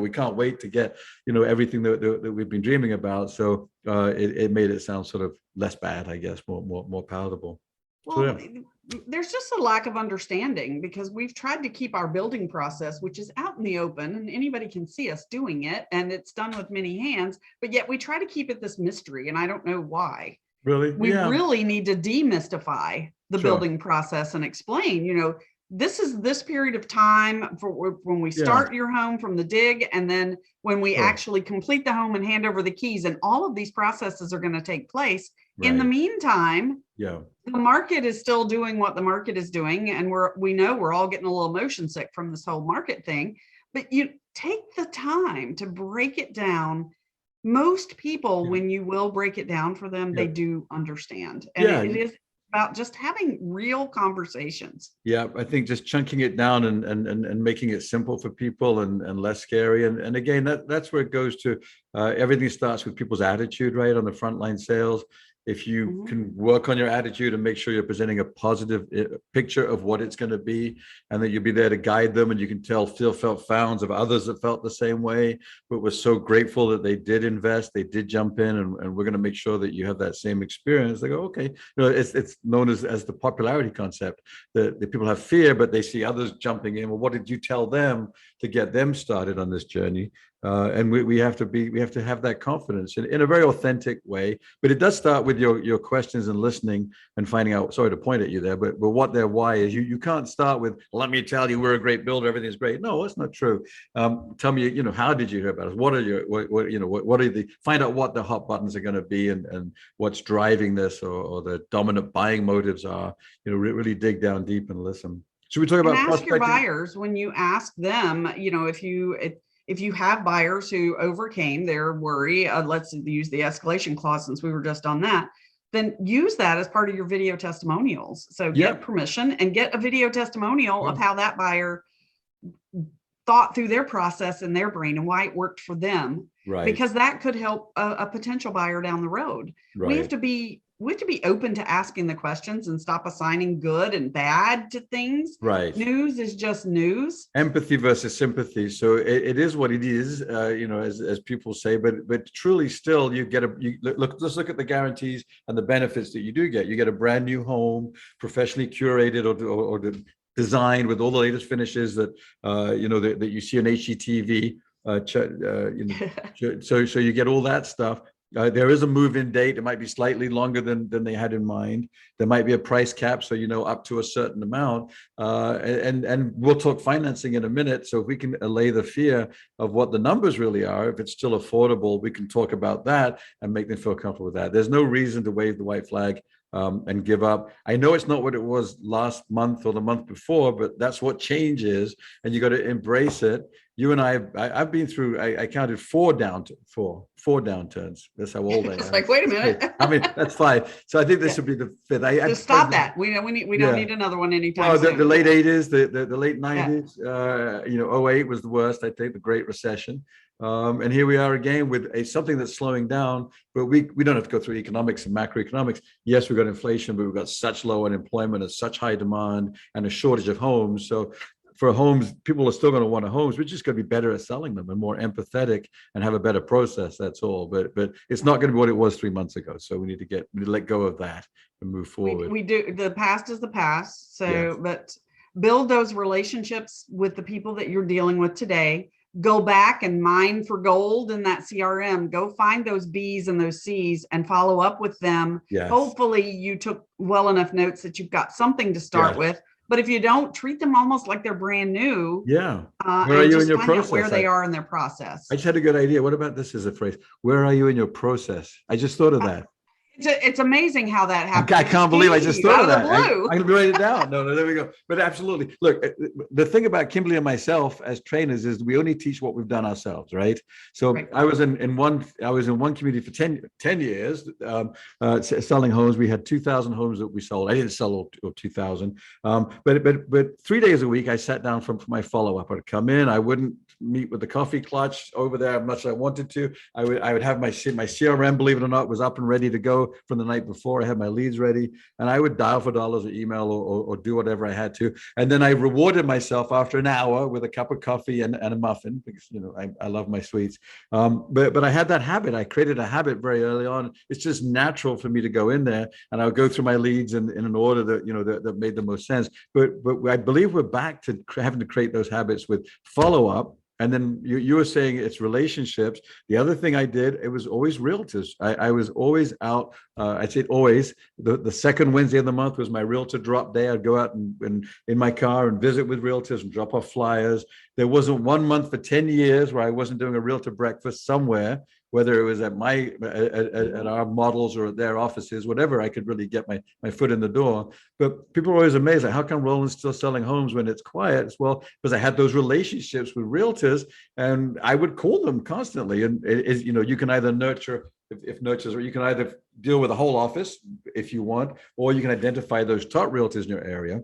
we can't wait to get, everything that we've been dreaming about. So it made it sound sort of less bad, I guess, more palatable. Well, so, yeah. There's just a lack of understanding, because we've tried to keep our building process, which is out in the open and anybody can see us doing it, and it's done with many hands, but yet we try to keep it this mystery, and I don't know why. Really? We really need to demystify the building process and explain, this is this period of time for when we start your home from the dig, and then when we actually complete the home and hand over the keys, and all of these processes are going to take place. Right. In the meantime, the market is still doing what the market is doing, and we know we're all getting a little motion sick from this whole market thing. But you take the time to break it down. Most people, when you will break it down for them, they do understand, and it is about just having real conversations. Yeah, I think just chunking it down and making it simple for people and less scary. And again, that's where it goes to. Everything starts with people's attitude, right? On the frontline sales. If you can work on your attitude and make sure you're presenting a positive picture of what it's going to be, and that you'll be there to guide them, and you can still felt founds of others that felt the same way, but we're so grateful that they did invest, they did jump in, and we're going to make sure that you have that same experience. They go, okay, it's known as the popularity concept, that people have fear, but they see others jumping in. Well, what did you tell them to get them started on this journey? And we have to have that confidence in a very authentic way. But it does start with your questions and listening and finding out, sorry to point at you there, but what their why is. You can't start with, let me tell you, we're a great builder, everything's great. No, that's not true. Tell me, how did you hear about us? What are find out what the hot buttons are going to be, and what's driving this, or the dominant buying motives are. Really dig down deep and listen. Should we talk about ask your buyers when you ask them, if you have buyers who overcame their worry, let's use the escalation clause since we were just on that, then use that as part of your video testimonials. So get permission and get a video testimonial of how that buyer thought through their process in their brain and why it worked for them. Right. Because that could help a potential buyer down the road. Right. We have to be open to asking the questions and stop assigning good and bad to things. Right. News is just news. Empathy versus sympathy. So it is what it is, as people say, but truly still let's look at the guarantees and the benefits that you do get. You get a brand new home, professionally curated or designed with all the latest finishes that, that you see on HGTV. So you get all that stuff. There is a move-in date. It might be slightly longer than they had in mind. There might be a price cap, so up to a certain amount. And we'll talk financing in a minute. So if we can allay the fear of what the numbers really are, if it's still affordable, we can talk about that and make them feel comfortable with that. There's no reason to wave the white flag and give up. I know it's not what it was last month or the month before, but that's what change is, and you got to embrace it. You and I've been through. I counted four downturns. That's how old I am. It's like, wait a minute. I mean, that's 5. So I think this would be the 5th. Just stop that. We don't need another one anytime soon. The late 80s, the late 90s. 08 was the worst. I think the Great Recession. And here we are again with something that's slowing down, but we don't have to go through economics and macroeconomics. Yes, we've got inflation, but we've got such low unemployment and such high demand and a shortage of homes. So for homes, people are still going to want homes. We're just going to be better at selling them and more empathetic and have a better process. That's all. But it's not going to be what it was 3 months ago. So we need to let go of that and move forward. We do. The past is the past. So, but build those relationships with the people that you're dealing with today. Go back and mine for gold in that CRM. Go find those B's and those C's and follow up with them. Yes. Hopefully you took well enough notes that you've got something to start with. But if you don't, treat them almost like they're brand new. Yeah. Where are you in your process? Where they are in their process. I just had a good idea. What about this as a phrase? Where are you in your process? I just thought of that. It's amazing how that happens. I can't believe I just thought of that. I'm going to write it down. No, there we go. But absolutely. Look, the thing about Kimberly and myself as trainers is we only teach what we've done ourselves, right? So right. I was in one community for 10 years selling homes. We had 2,000 homes that we sold. I didn't sell all 2,000. But 3 days a week, I sat down for my follow-up. I'd come in. I wouldn't meet with the coffee clutch over there as much as I wanted to. I would have my CRM, believe it or not, was up and ready to go from the night before. I had my leads ready, and I would dial for dollars or email or do whatever I had to. And then I rewarded myself after an hour with a cup of coffee and a muffin, because I love my sweets. But I had that habit. I created a habit very early on. It's just natural for me to go in there, and I would go through my leads in an order that made the most sense. But I believe we're back to having to create those habits with follow-up. And then you were saying it's relationships. The other thing I did, it was always realtors. I was always out. I'd say always. The second Wednesday of the month was my realtor drop day. I'd go out and in my car and visit with realtors and drop off flyers. There wasn't 1 month for 10 years where I wasn't doing a realtor breakfast somewhere, whether it was at our models or at their offices, whatever. I could really get my foot in the door. But people are always amazed, like, how come Roland's still selling homes when it's quiet? It's, well, because I had those relationships with realtors, and I would call them constantly. And you can either nurture, if nurtures, or you can either deal with the whole office if you want, or you can identify those top realtors in your area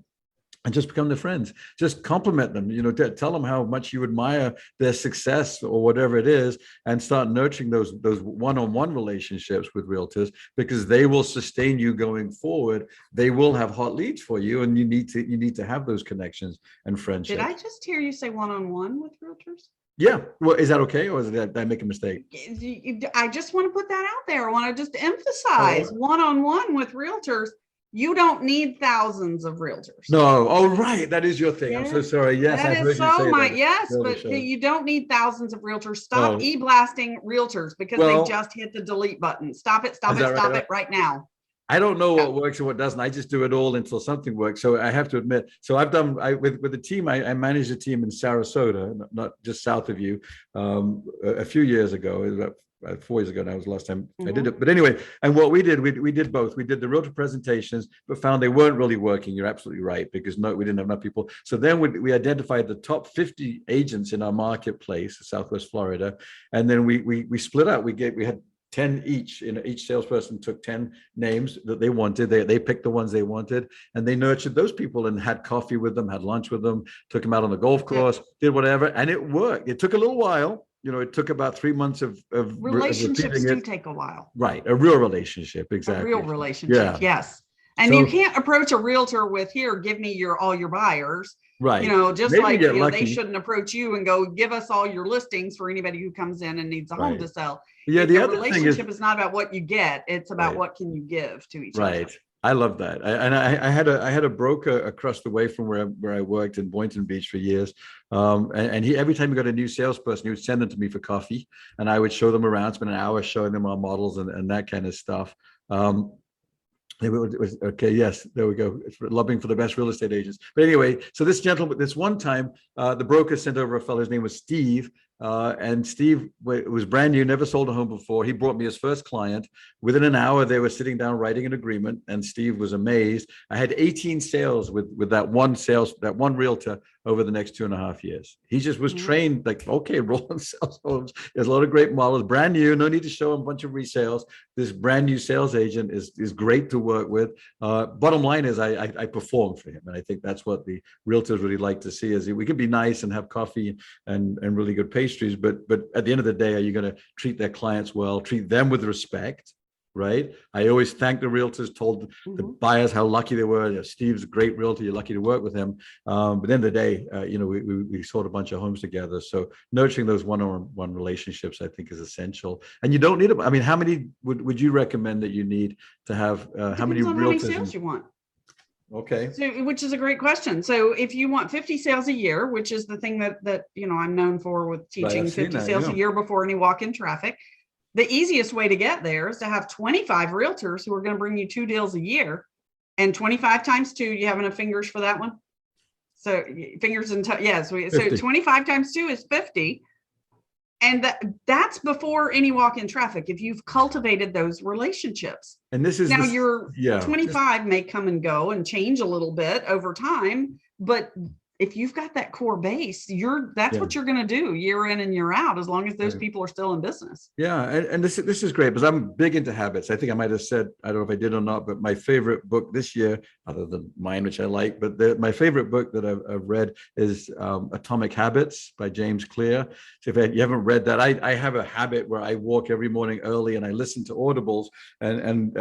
and just become their friends. Just compliment them, tell them how much you admire their success or whatever it is, and start nurturing those one-on-one relationships with realtors, because they will sustain you going forward. They will have hot leads for you, and you need to have those connections and friendships. Did I just hear you say one-on-one with realtors? Yeah. Well, is that okay, or did I make a mistake? I just want to put that out there. I want to just emphasize one-on-one with realtors. You don't need thousands of realtors. No. Oh, right. That is your thing. Yeah. I'm so sorry. Yes, that is so my yes, but you don't need thousands of realtors. Stop e-blasting realtors because they just hit the delete button. Stop it. Stop it right now. I don't know what works and what doesn't. I just do it all until something works. So I have to admit. So I've done with the team. I managed a team in Sarasota, not just south of you, a few years ago. About 4 years ago now was the last time I did it. But anyway, and what we did both. We did the realtor presentations, but found they weren't really working. You're absolutely right, because we didn't have enough people. So then we identified the top 50 agents in our marketplace, Southwest Florida, and then we split up. We had 10 each. Each salesperson took 10 names that they wanted. They picked the ones they wanted, and they nurtured those people and had coffee with them, had lunch with them, took them out on the golf course, did whatever, and it worked. It took a little while. It took about 3 months of relationships do take a while. Right. A real relationship. Exactly. A real relationship. Yeah. Yes. And you can't approach a realtor with, here, give me all your buyers. Right. Just maybe like, they shouldn't approach you and go, give us all your listings for anybody who comes in and needs a home to sell. Yeah. The other relationship is not about what you get. It's about what can you give to each other. Right. I love that. I had a broker across the way from where I worked in Boynton Beach for years. And he, every time he got a new salesperson, he would send them to me for coffee, and I would show them around, spend an hour showing them our models and that kind of stuff. Okay, yes, there we go. It's lobbying for the best real estate agents. But anyway, so this gentleman, this one time, the broker sent over a fellow. His name was Steve. And Steve was brand new, never sold a home before. He brought me his first client. Within an hour, they were sitting down writing an agreement, and Steve was amazed. I had 18 sales with that one realtor over the next 2.5 years. He just was trained like, okay, Roland sells homes. There's a lot of great models, brand new. No need to show him a bunch of resales. This brand new sales agent is great to work with. Bottom line is I perform for him. And I think that's what the realtors really like to see, is we can be nice and have coffee and really good pastries, but at the end of the day, are you going to treat their clients well, treat them with respect? Right. I always thank the realtors, told the buyers how lucky they were. Steve's a great realtor. You're lucky to work with him. But at the end of the day, we sold a bunch of homes together. So nurturing those one-on-one relationships, I think, is essential. And you don't need them. I mean, how many would you recommend that you need to have? How many realtors? How many sales you want? Okay. So, which is a great question. So if you want 50 sales a year, which is the thing that I'm known for with teaching 50 sales a year before any walk-in traffic, the easiest way to get there is to have 25 realtors who are going to bring you 2 deals a year, and 25 times 2. You have enough fingers for that one? So fingers and yes. So 25 times 2 is 50. And that's before any walk-in traffic. If you've cultivated those relationships. And this is now your 25 may come and go and change a little bit over time, but if you've got that core base, that's what you're going to do year in and year out, as long as those people are still in business. Yeah. And this is great, because I'm big into habits. I think I might have said, I don't know if I did or not, but my favorite book this year, other than mine, which I like, but my favorite book that I've read is Atomic Habits by James Clear. So if you haven't read that, I have a habit where I walk every morning early and I listen to audibles, and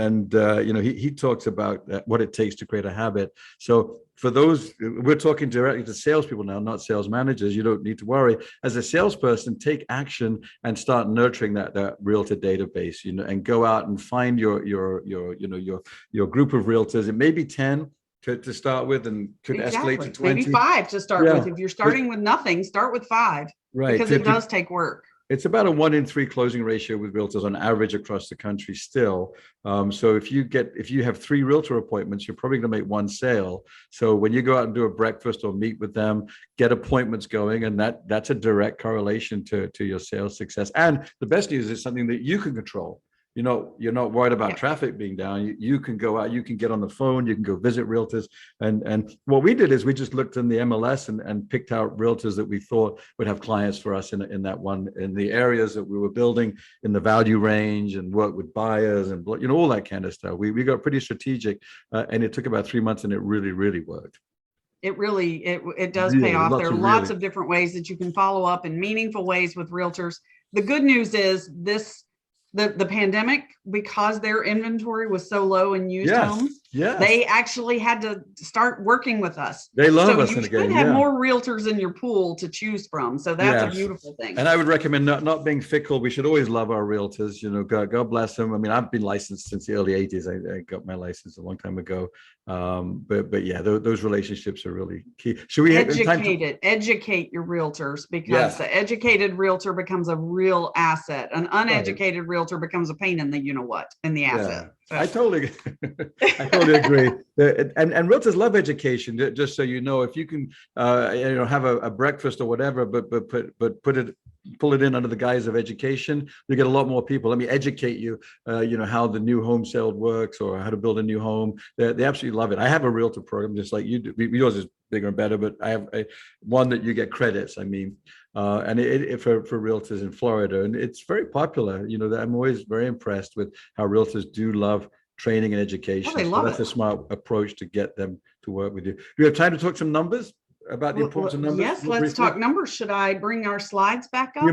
he talks about what it takes to create a habit. So for those, we're talking directly to salespeople now, not sales managers. You don't need to worry. As a salesperson, take action and start nurturing that realtor database, and go out and find your group of realtors. It may be 10 to start with, and could escalate to 20. Maybe 5 to start with. If you're starting with nothing, start with 5. Right. Because it does take work. It's about a 1 in 3 closing ratio with realtors on average across the country still. So if you have 3 realtor appointments, you're probably going to make 1 sale. So when you go out and do a breakfast or meet with them, get appointments going, and that's a direct correlation to your sales success. And the best news is something that you can control. You're not worried about traffic being down. You can go out, you can get on the phone, you can go visit realtors. And what we did is we just looked in the MLS and picked out realtors that we thought would have clients for us in the areas that we were building in the value range, and work with buyers and all that kind of stuff. We got pretty strategic, and it took about 3 months, and it really, really worked. It does pay off. There are lots of different ways that you can follow up in meaningful ways with realtors. The good news is the pandemic, because their inventory was so low in used homes, they actually had to start working with us. They love us. So you should have more realtors in your pool to choose from. So that's a beautiful thing. And I would recommend not being fickle. We should always love our realtors. God bless them. I mean, I've been licensed since the early 80s. I got my license a long time ago. But yeah, those relationships are really key. Should we educate your realtors, because the educated realtor becomes a real asset. An uneducated realtor becomes a pain in the in the asset. So. I totally agree. And realtors love education. Just so you know, if you can, have a breakfast or whatever, but pull it in under the guise of education, you get a lot more people. Let me educate you, how the new home sale works, or how to build a new home. They absolutely love it. I have a realtor program just like you do. Yours is bigger and better, but I have one that you get credits. I mean, and it for realtors in Florida, and it's very popular. I'm always very impressed with how realtors do love training and education. They love that's a smart approach to get them to work with you. Do you have time to talk some numbers about the importance of numbers? Yes, let's talk numbers. Should I bring our slides back up? Do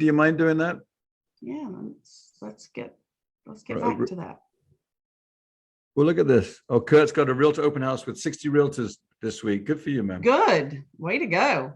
you mind doing that? Yeah, let's get back to that. Well, look at this. Oh, Kurt's got a realtor open house with 60 realtors this week. Good for you, man. Good. Way to go.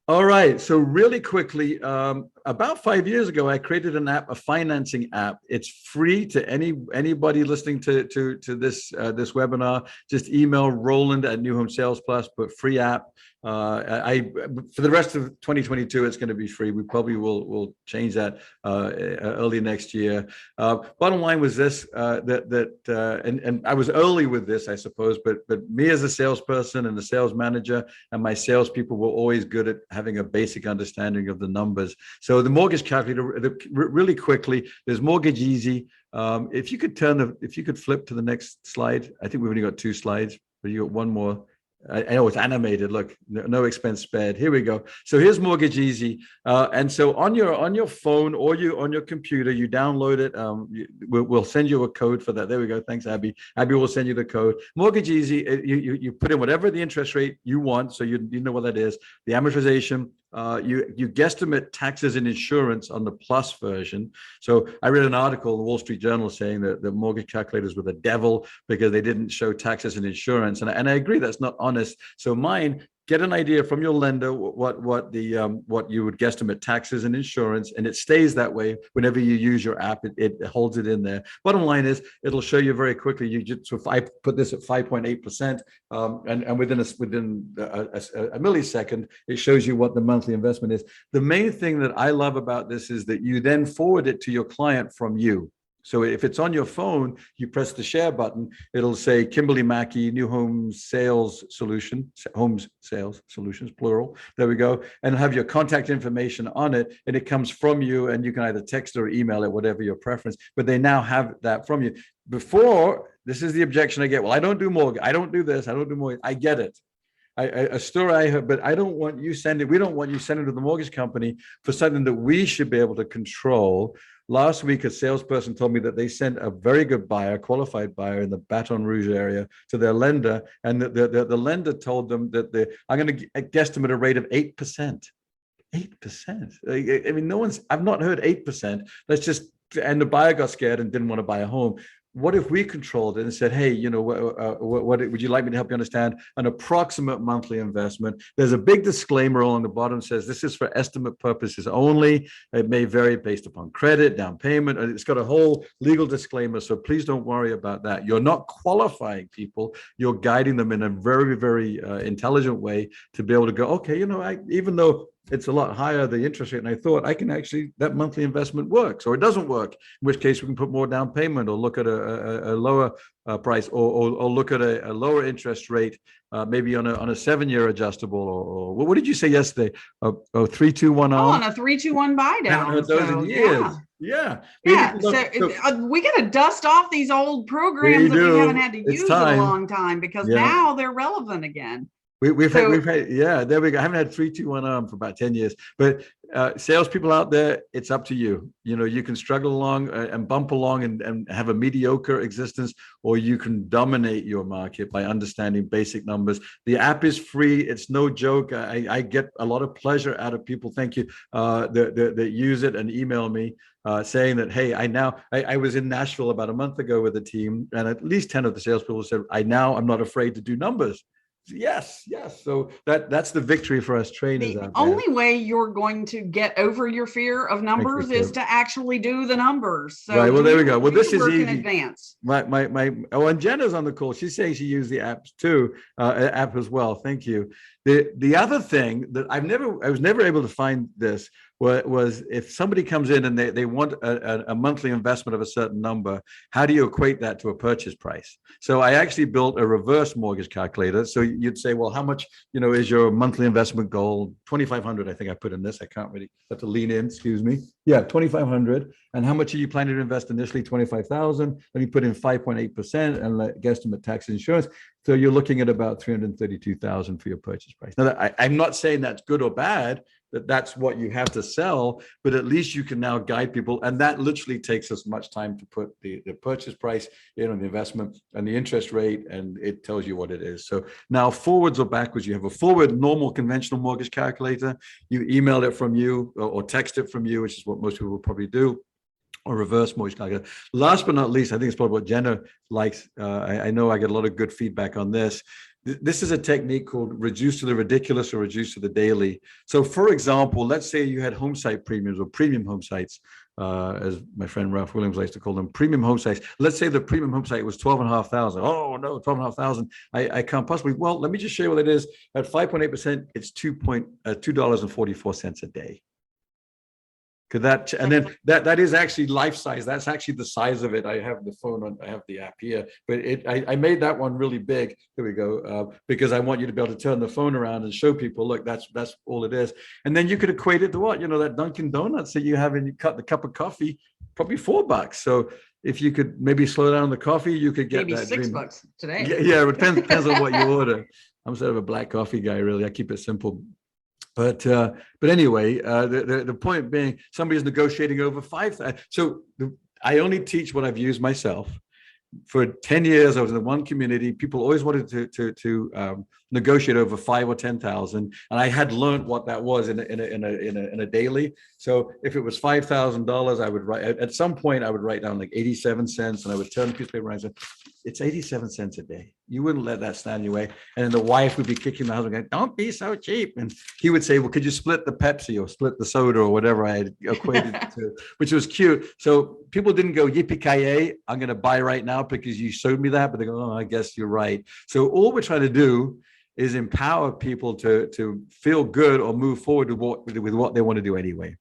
All right. So really quickly, about 5 years ago, I created an app, a financing app. It's free to anybody listening to this webinar. Just email Roland at New Home Sales Plus, but free app. For the rest of 2022, it's going to be free. We probably will change that early next year. Bottom line was this: and I was early with this, I suppose, but me as a salesperson and the sales manager and my salespeople were always good at having a basic understanding of the numbers. So the mortgage calculator, really quickly, there's Mortgage Easy. If you could flip to the next slide. I think we've only got 2 slides, but you got one more. I know it's animated. Look, no expense spared. Here we go. So here's Mortgage Easy, and so on your phone or on your computer, you download it. We'll send you a code for that. There we go. Thanks, Abby. Abby will send you the code. Mortgage Easy. You put in whatever the interest rate you want, so you know what that is. The amortization. You guesstimate taxes and insurance on the plus version. So I read an article in the Wall Street Journal saying that the mortgage calculators were the devil because they didn't show taxes and insurance. And I agree, that's not honest. So mine, get an idea from your lender what you would guesstimate taxes and insurance, and it stays that way whenever you use your app. It holds it in there. Bottom line is, it'll show you very quickly. So if I put this at 5.8%, and within a millisecond, it shows you what the monthly investment is. The main thing that I love about this is that you then forward it to your client from you. So if it's on your phone, you press the share button, it'll say Kimberly Mackey, new homes sales solutions, plural. There we go. And have your contact information on it. And it comes from you, and you can either text or email it, whatever your preference. But they now have that from you. Before, this is the objection I get. Well, I don't do mortgage. I don't do this. I don't do mortgage. I get it. A story I heard, but I don't want you sending. We don't want you sending to the mortgage company for something that we should be able to control. Last week, a salesperson told me that they sent a very good buyer, qualified buyer in the Baton Rouge area to their lender, and the lender told them that I'm going to guesstimate a rate of 8%. 8%. I mean, I've not heard 8%. And the buyer got scared and didn't want to buy a home. What if we controlled it and said, hey, what would you like me to help you understand? An approximate monthly investment. There's a big disclaimer along the bottom says this is for estimate purposes only. It may vary based upon credit, down payment. And it's got a whole legal disclaimer. So please don't worry about that. You're not qualifying people. You're guiding them in a very, very intelligent way to be able to go, okay, even though it's a lot higher, the interest rate, and I thought that monthly investment works, or it doesn't work, in which case we can put more down payment, or look at a lower price, or look at a lower interest rate, maybe on a 7-year adjustable, or what did you say yesterday? 3-2-1 on a 3-2-1 buy down. Haven't heard those in years. Yeah. So we got to dust off these old programs that we haven't had to use in a long time, because now they're relevant again. We've had, there we go. I haven't had 3-2-1 for about 10 years, but salespeople out there, it's up to you. You can struggle along and bump along and have a mediocre existence, or you can dominate your market by understanding basic numbers. The app is free. It's no joke. I get a lot of pleasure out of people. Thank you that use it and email me saying that, hey, I was in Nashville about a month ago with a team, and at least 10 of the salespeople said, I'm not afraid to do numbers. Yes. So that's the victory for us trainers. The only way you're going to get over your fear of numbers is to actually do the numbers. So right. Well, there we go. Well, this is easy. In advance. And Jenna's on the call. She's saying she used the apps too, app as well. Thank you. The other thing that I was never able to find this was if somebody comes in and they want a monthly investment of a certain number, how do you equate that to a purchase price? So I actually built a reverse mortgage calculator. So you'd say, well, how much, is your monthly investment goal? 2,500, I think I put in this. I can't really have to lean in, excuse me. Yeah, 2,500. And how much are you planning to invest initially? 25,000. Then you put in 5.8% and guesstimate tax insurance. So you're looking at about 332,000 for your purchase price. Now, I'm not saying that's good or bad, that's what you have to sell, but at least you can now guide people. And that literally takes us much time to put the purchase price in on the investment and the interest rate, and it tells you what it is. So now forwards or backwards, you have a forward normal conventional mortgage calculator. You email it from you or text it from you, which is what most people will probably do, or reverse mortgage calculator. Last but not least, I think it's probably what Jenna likes. I know I get a lot of good feedback on this. This is a technique called reduce to the ridiculous or reduce to the daily. So for example, let's say you had home site premiums or premium home sites, as my friend Ralph Williams likes to call them, premium home sites. Let's say the premium home site was 12,500. Oh no, 12,500. I can't possibly. Well, let me just show you what it is. At 5.8%, it's $2.44 a day. Could that, and then that is actually life size. That's actually the size of it. I have the phone on, I have the app here, but I made that one really big. Here we go. Because I want you to be able to turn the phone around and show people, look, that's all it is. And then you could equate it to what? That Dunkin' Donuts that you have and you cut the cup of coffee, probably $4. So if you could maybe slow down the coffee, you could get maybe that $6 today. Yeah, it depends on what you order. I'm sort of a black coffee guy, really. I keep it simple. But anyway, the point being, somebody's negotiating over 5,000. So I only teach what I've used myself. For 10 years, I was in one community. People always wanted to negotiate over 5,000 or 10,000, and I had learned what that was in a daily. So if it was $5,000, I would write at some point. I would write down like 87 cents, and I would turn the piece of paper around and say, "It's 87 cents a day." You wouldn't let that stand your way. And then the wife would be kicking the husband, going, "Don't be so cheap." And he would say, "Well, could you split the Pepsi or split the soda or whatever I had equated it to?" Which was cute. So people didn't go, "Yippee-ki-yay, I'm going to buy right now because you showed me that." But they go, "Oh, I guess you're right." So all we're trying to do is empower people to feel good or move forward with what they want to do anyway.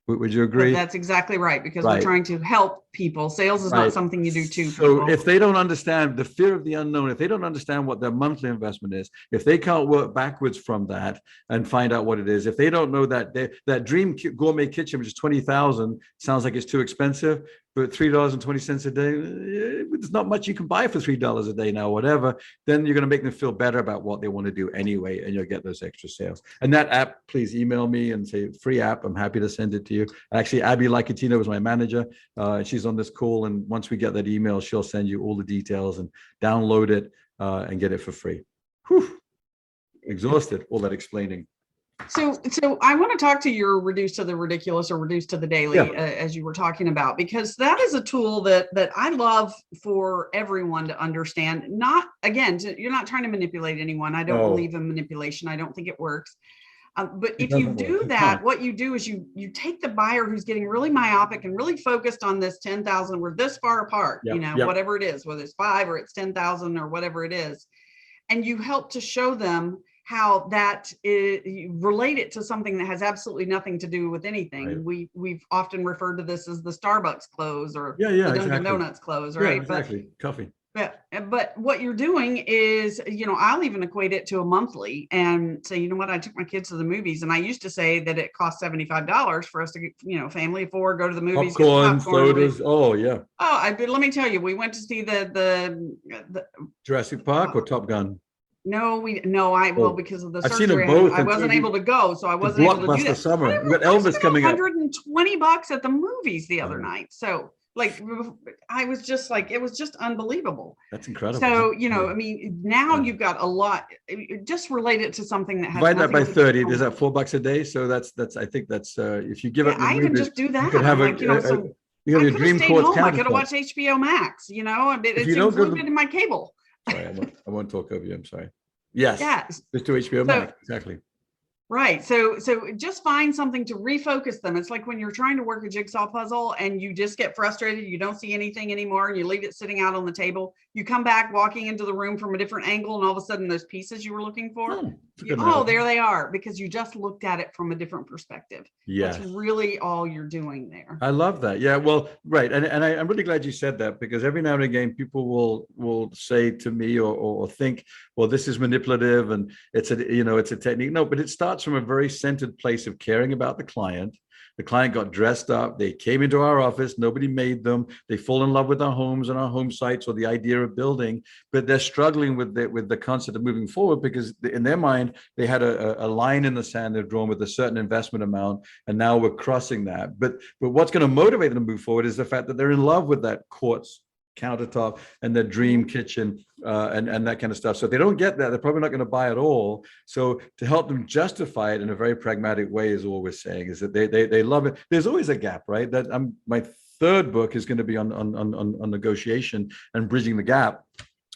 Would you agree? That's exactly right, because Right. we're trying to help people. Sales is Right. not something you do to So people. if they don't understand the fear of the unknown, if they don't understand what their monthly investment is, if they can't work backwards from that and find out what it is, if they don't know that that dream gourmet kitchen, which is 20,000, sounds like it's too expensive, but $3.20 a day, there's not much you can buy for $3 a day now, whatever. Then you're going to make them feel better about what they want to do anyway, and you'll get those extra sales. And that app, please email me and say free app. I'm happy to send it to you. Actually, Abby Lacatino was my manager. She's on this call, and once we get that email, she'll send you all the details and download it and get it for free. Whew. Exhausted, all that explaining. So I want to talk to your reduce to the ridiculous or reduce to the daily, as you were talking about, because that is a tool that I love for everyone to understand. Not, again, you're not trying to manipulate anyone. I don't believe in manipulation. I don't think it works. But if you do that, what you do is you take the buyer who's getting really myopic and really focused on this 10,000, we're this far apart, whatever it is, whether it's 5 or it's 10,000 or whatever it is, and you help to show them how that is, relate it to something that has absolutely nothing to do with anything. Right. We've often referred to this as the Starbucks close or the Dunkin' Donuts close, right? Yeah, exactly. Coffee. But what you're doing is, I'll even equate it to a monthly and say, you know what, I took my kids to the movies, and I used to say that it cost $75 for us to, family of 4, go to the movies, popcorn, sodas. Oh yeah. Oh, let me tell you, we went to see the Jurassic Park or Top Gun. No, well, because of the surgery, I wasn't able to go, so I wasn't able to do that. Summer. We got Elvis coming up. $120 at the movies the other night. So I was just like, it was just unbelievable. That's incredible. So, I mean, now you've got a lot, just relate it to something that has divide that by 30, there's that $4 a day. So that's, I think that's, if you give it, I even just do that. You could have you have a dream course. I could have watched HBO Max, it's included in my cable. Sorry, I won't talk over you. I'm sorry. Yes. Just do HBO Max. Exactly. Right. So just find something to refocus them. It's like when you're trying to work a jigsaw puzzle and you just get frustrated, you don't see anything anymore, and you leave it sitting out on the table. You come back walking into the room from a different angle, and all of a sudden those pieces you were looking for, there they are, because you just looked at it from a different perspective. Yes. That's really all you're doing there. I love that. Yeah, well, right. And I'm really glad you said that, because every now and again people will say to me or think, well, this is manipulative and it's a technique. No, but it starts from a very centered place of caring about the client. The client got dressed up. They came into our office. Nobody made them. They fall in love with our homes and our home sites or the idea of building, but they're struggling with the concept of moving forward, because in their mind, they had a line in the sand they've drawn with a certain investment amount, and now we're crossing that. But what's going to motivate them to move forward is the fact that they're in love with that quartz countertop and their dream kitchen and that kind of stuff. So if they don't get that, they're probably not going to buy it all. So to help them justify it in a very pragmatic way is all we're saying, is that they love it. There's always a gap, right? That my third book is going to be on negotiation and bridging the gap.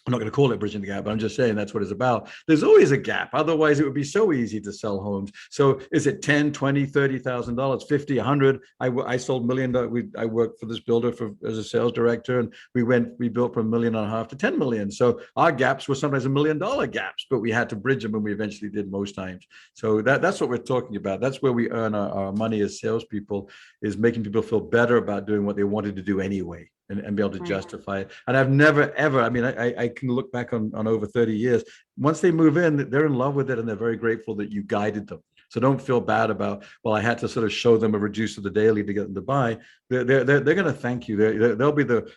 I'm not going to call it bridging the gap, but I'm just saying that's what it's about. There's always a gap. Otherwise, it would be so easy to sell homes. So is it $10,000, $20,000, $30,000, $50,000, $100,000? I sold $1 million. I worked for this builder as a sales director, and we built from $1.5 million to $10 million. So our gaps were sometimes $1 million gaps, but we had to bridge them, and we eventually did most times. So that's what we're talking about. That's where we earn our money as salespeople, is making people feel better about doing what they wanted to do anyway. And be able to justify it. And I've never, ever, I mean, I can look back on over 30 years. Once they move in, they're in love with it, and they're very grateful that you guided them. So don't feel bad about, well, I had to sort of show them a reduce of the daily to get them to buy. They're going to thank you.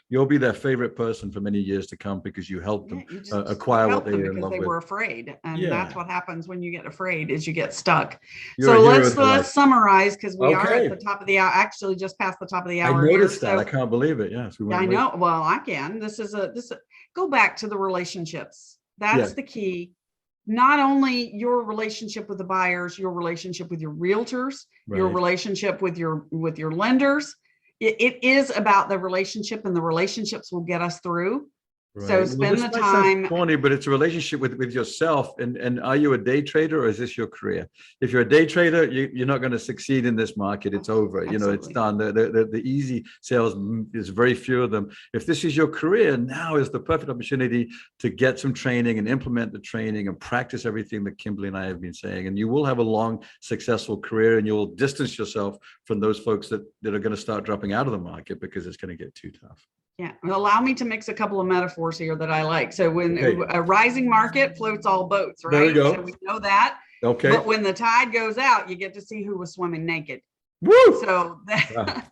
You'll be their favorite person for many years to come, because you helped them acquire what they were in love with. Because they were afraid, and that's what happens when you get afraid, is you get stuck. So let's summarize, because we are at the top of the hour. Actually, just past the top of the hour. I noticed that. I can't believe it. Yes, I know. Well, I can. Go back to the relationships. That's the key. Not only your relationship with the buyers, your relationship with your realtors, your relationship with your lenders. It is about the relationship, and the relationships will get us through. So Right. Well, spend this the might sound time. corny, but it's a relationship with yourself. And are you a day trader or is this your career? If you're a day trader, you're not going to succeed in this market. It's over. You know, it's Absolutely. done. The easy sales is very few of them. If this is your career, now is the perfect opportunity to get some training and implement the training and practice everything that Kimberly and I have been saying. And you will have a long, successful career, and you will distance yourself from those folks that are going to start dropping out of the market because it's going to get too tough. Yeah, allow me to mix a couple of metaphors here that I like. So when Okay. a rising market floats all boats, right? There we go. So we know that. Okay. But when the tide goes out, you get to see who was swimming naked. Woo! So that, Wow. so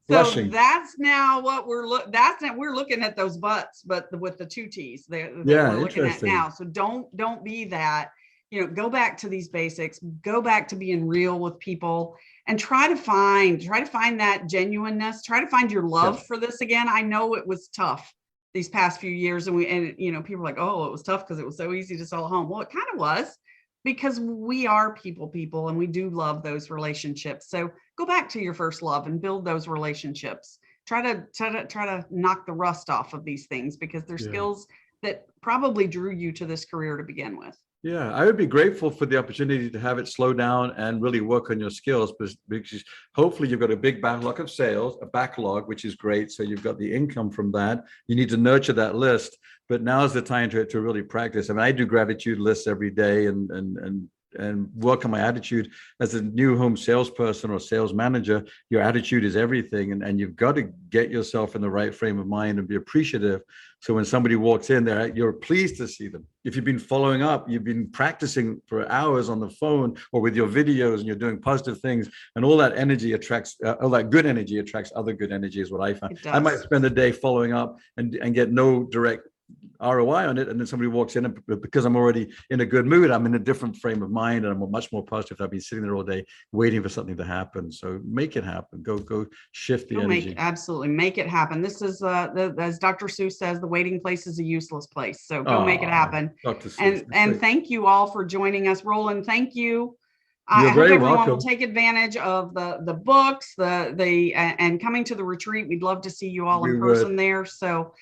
Blushing. that's now what we're we're looking at those butts, but with the two T's that Yeah, we're looking at interesting. now. So don't be that. You know, go back to these basics, go back to being real with people, and try to find that genuineness, try to find your love Yeah. for this again. I know it was tough these past few years, and you know, people are like, oh, it was tough because it was so easy to sell a home. Well, it kind of was, because we are people and we do love those relationships. So go back to your first love and build those relationships. Try to knock the rust off of these things, because they're skills that probably drew you to this career to begin with. Yeah, I would be grateful for the opportunity to have it slow down and really work on your skills, because hopefully you've got a big backlog of sales, a backlog, which is great. So you've got the income from that. You need to nurture that list, but now is the time to really practice. I mean, I do gratitude lists every day and work on my attitude. As a new home salesperson or sales manager, your attitude is everything. And you've got to get yourself in the right frame of mind and be appreciative. So when somebody walks in there, you're pleased to see them. If you've been following up, you've been practicing for hours on the phone or with your videos, and you're doing positive things, and all that energy attracts, all that good energy attracts other good energy is what I found. I might spend a day following up and get no direct ROI on it, and then somebody walks in, and because I'm already in a good mood, I'm in a different frame of mind, and I'm much more positive. I've been sitting there all day waiting for something to happen. So make it happen. Go shift the energy. Absolutely make it happen. This is as Dr. Seuss says, the waiting place is a useless place. So go make it happen. Dr. Seuss, and thank you all for joining us. Roland, thank you. You're I hope very everyone welcome. will take advantage of the books, and coming to the retreat. We'd love to see you all in person there. So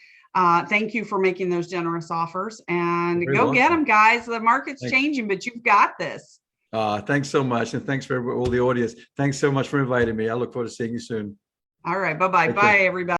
thank you for making those generous offers, and go get them, guys. The market's changing, but you've got this. Thanks so much. And thanks for all the audience. Thanks so much for inviting me. I look forward to seeing you soon. All right. Bye-bye. Bye, everybody.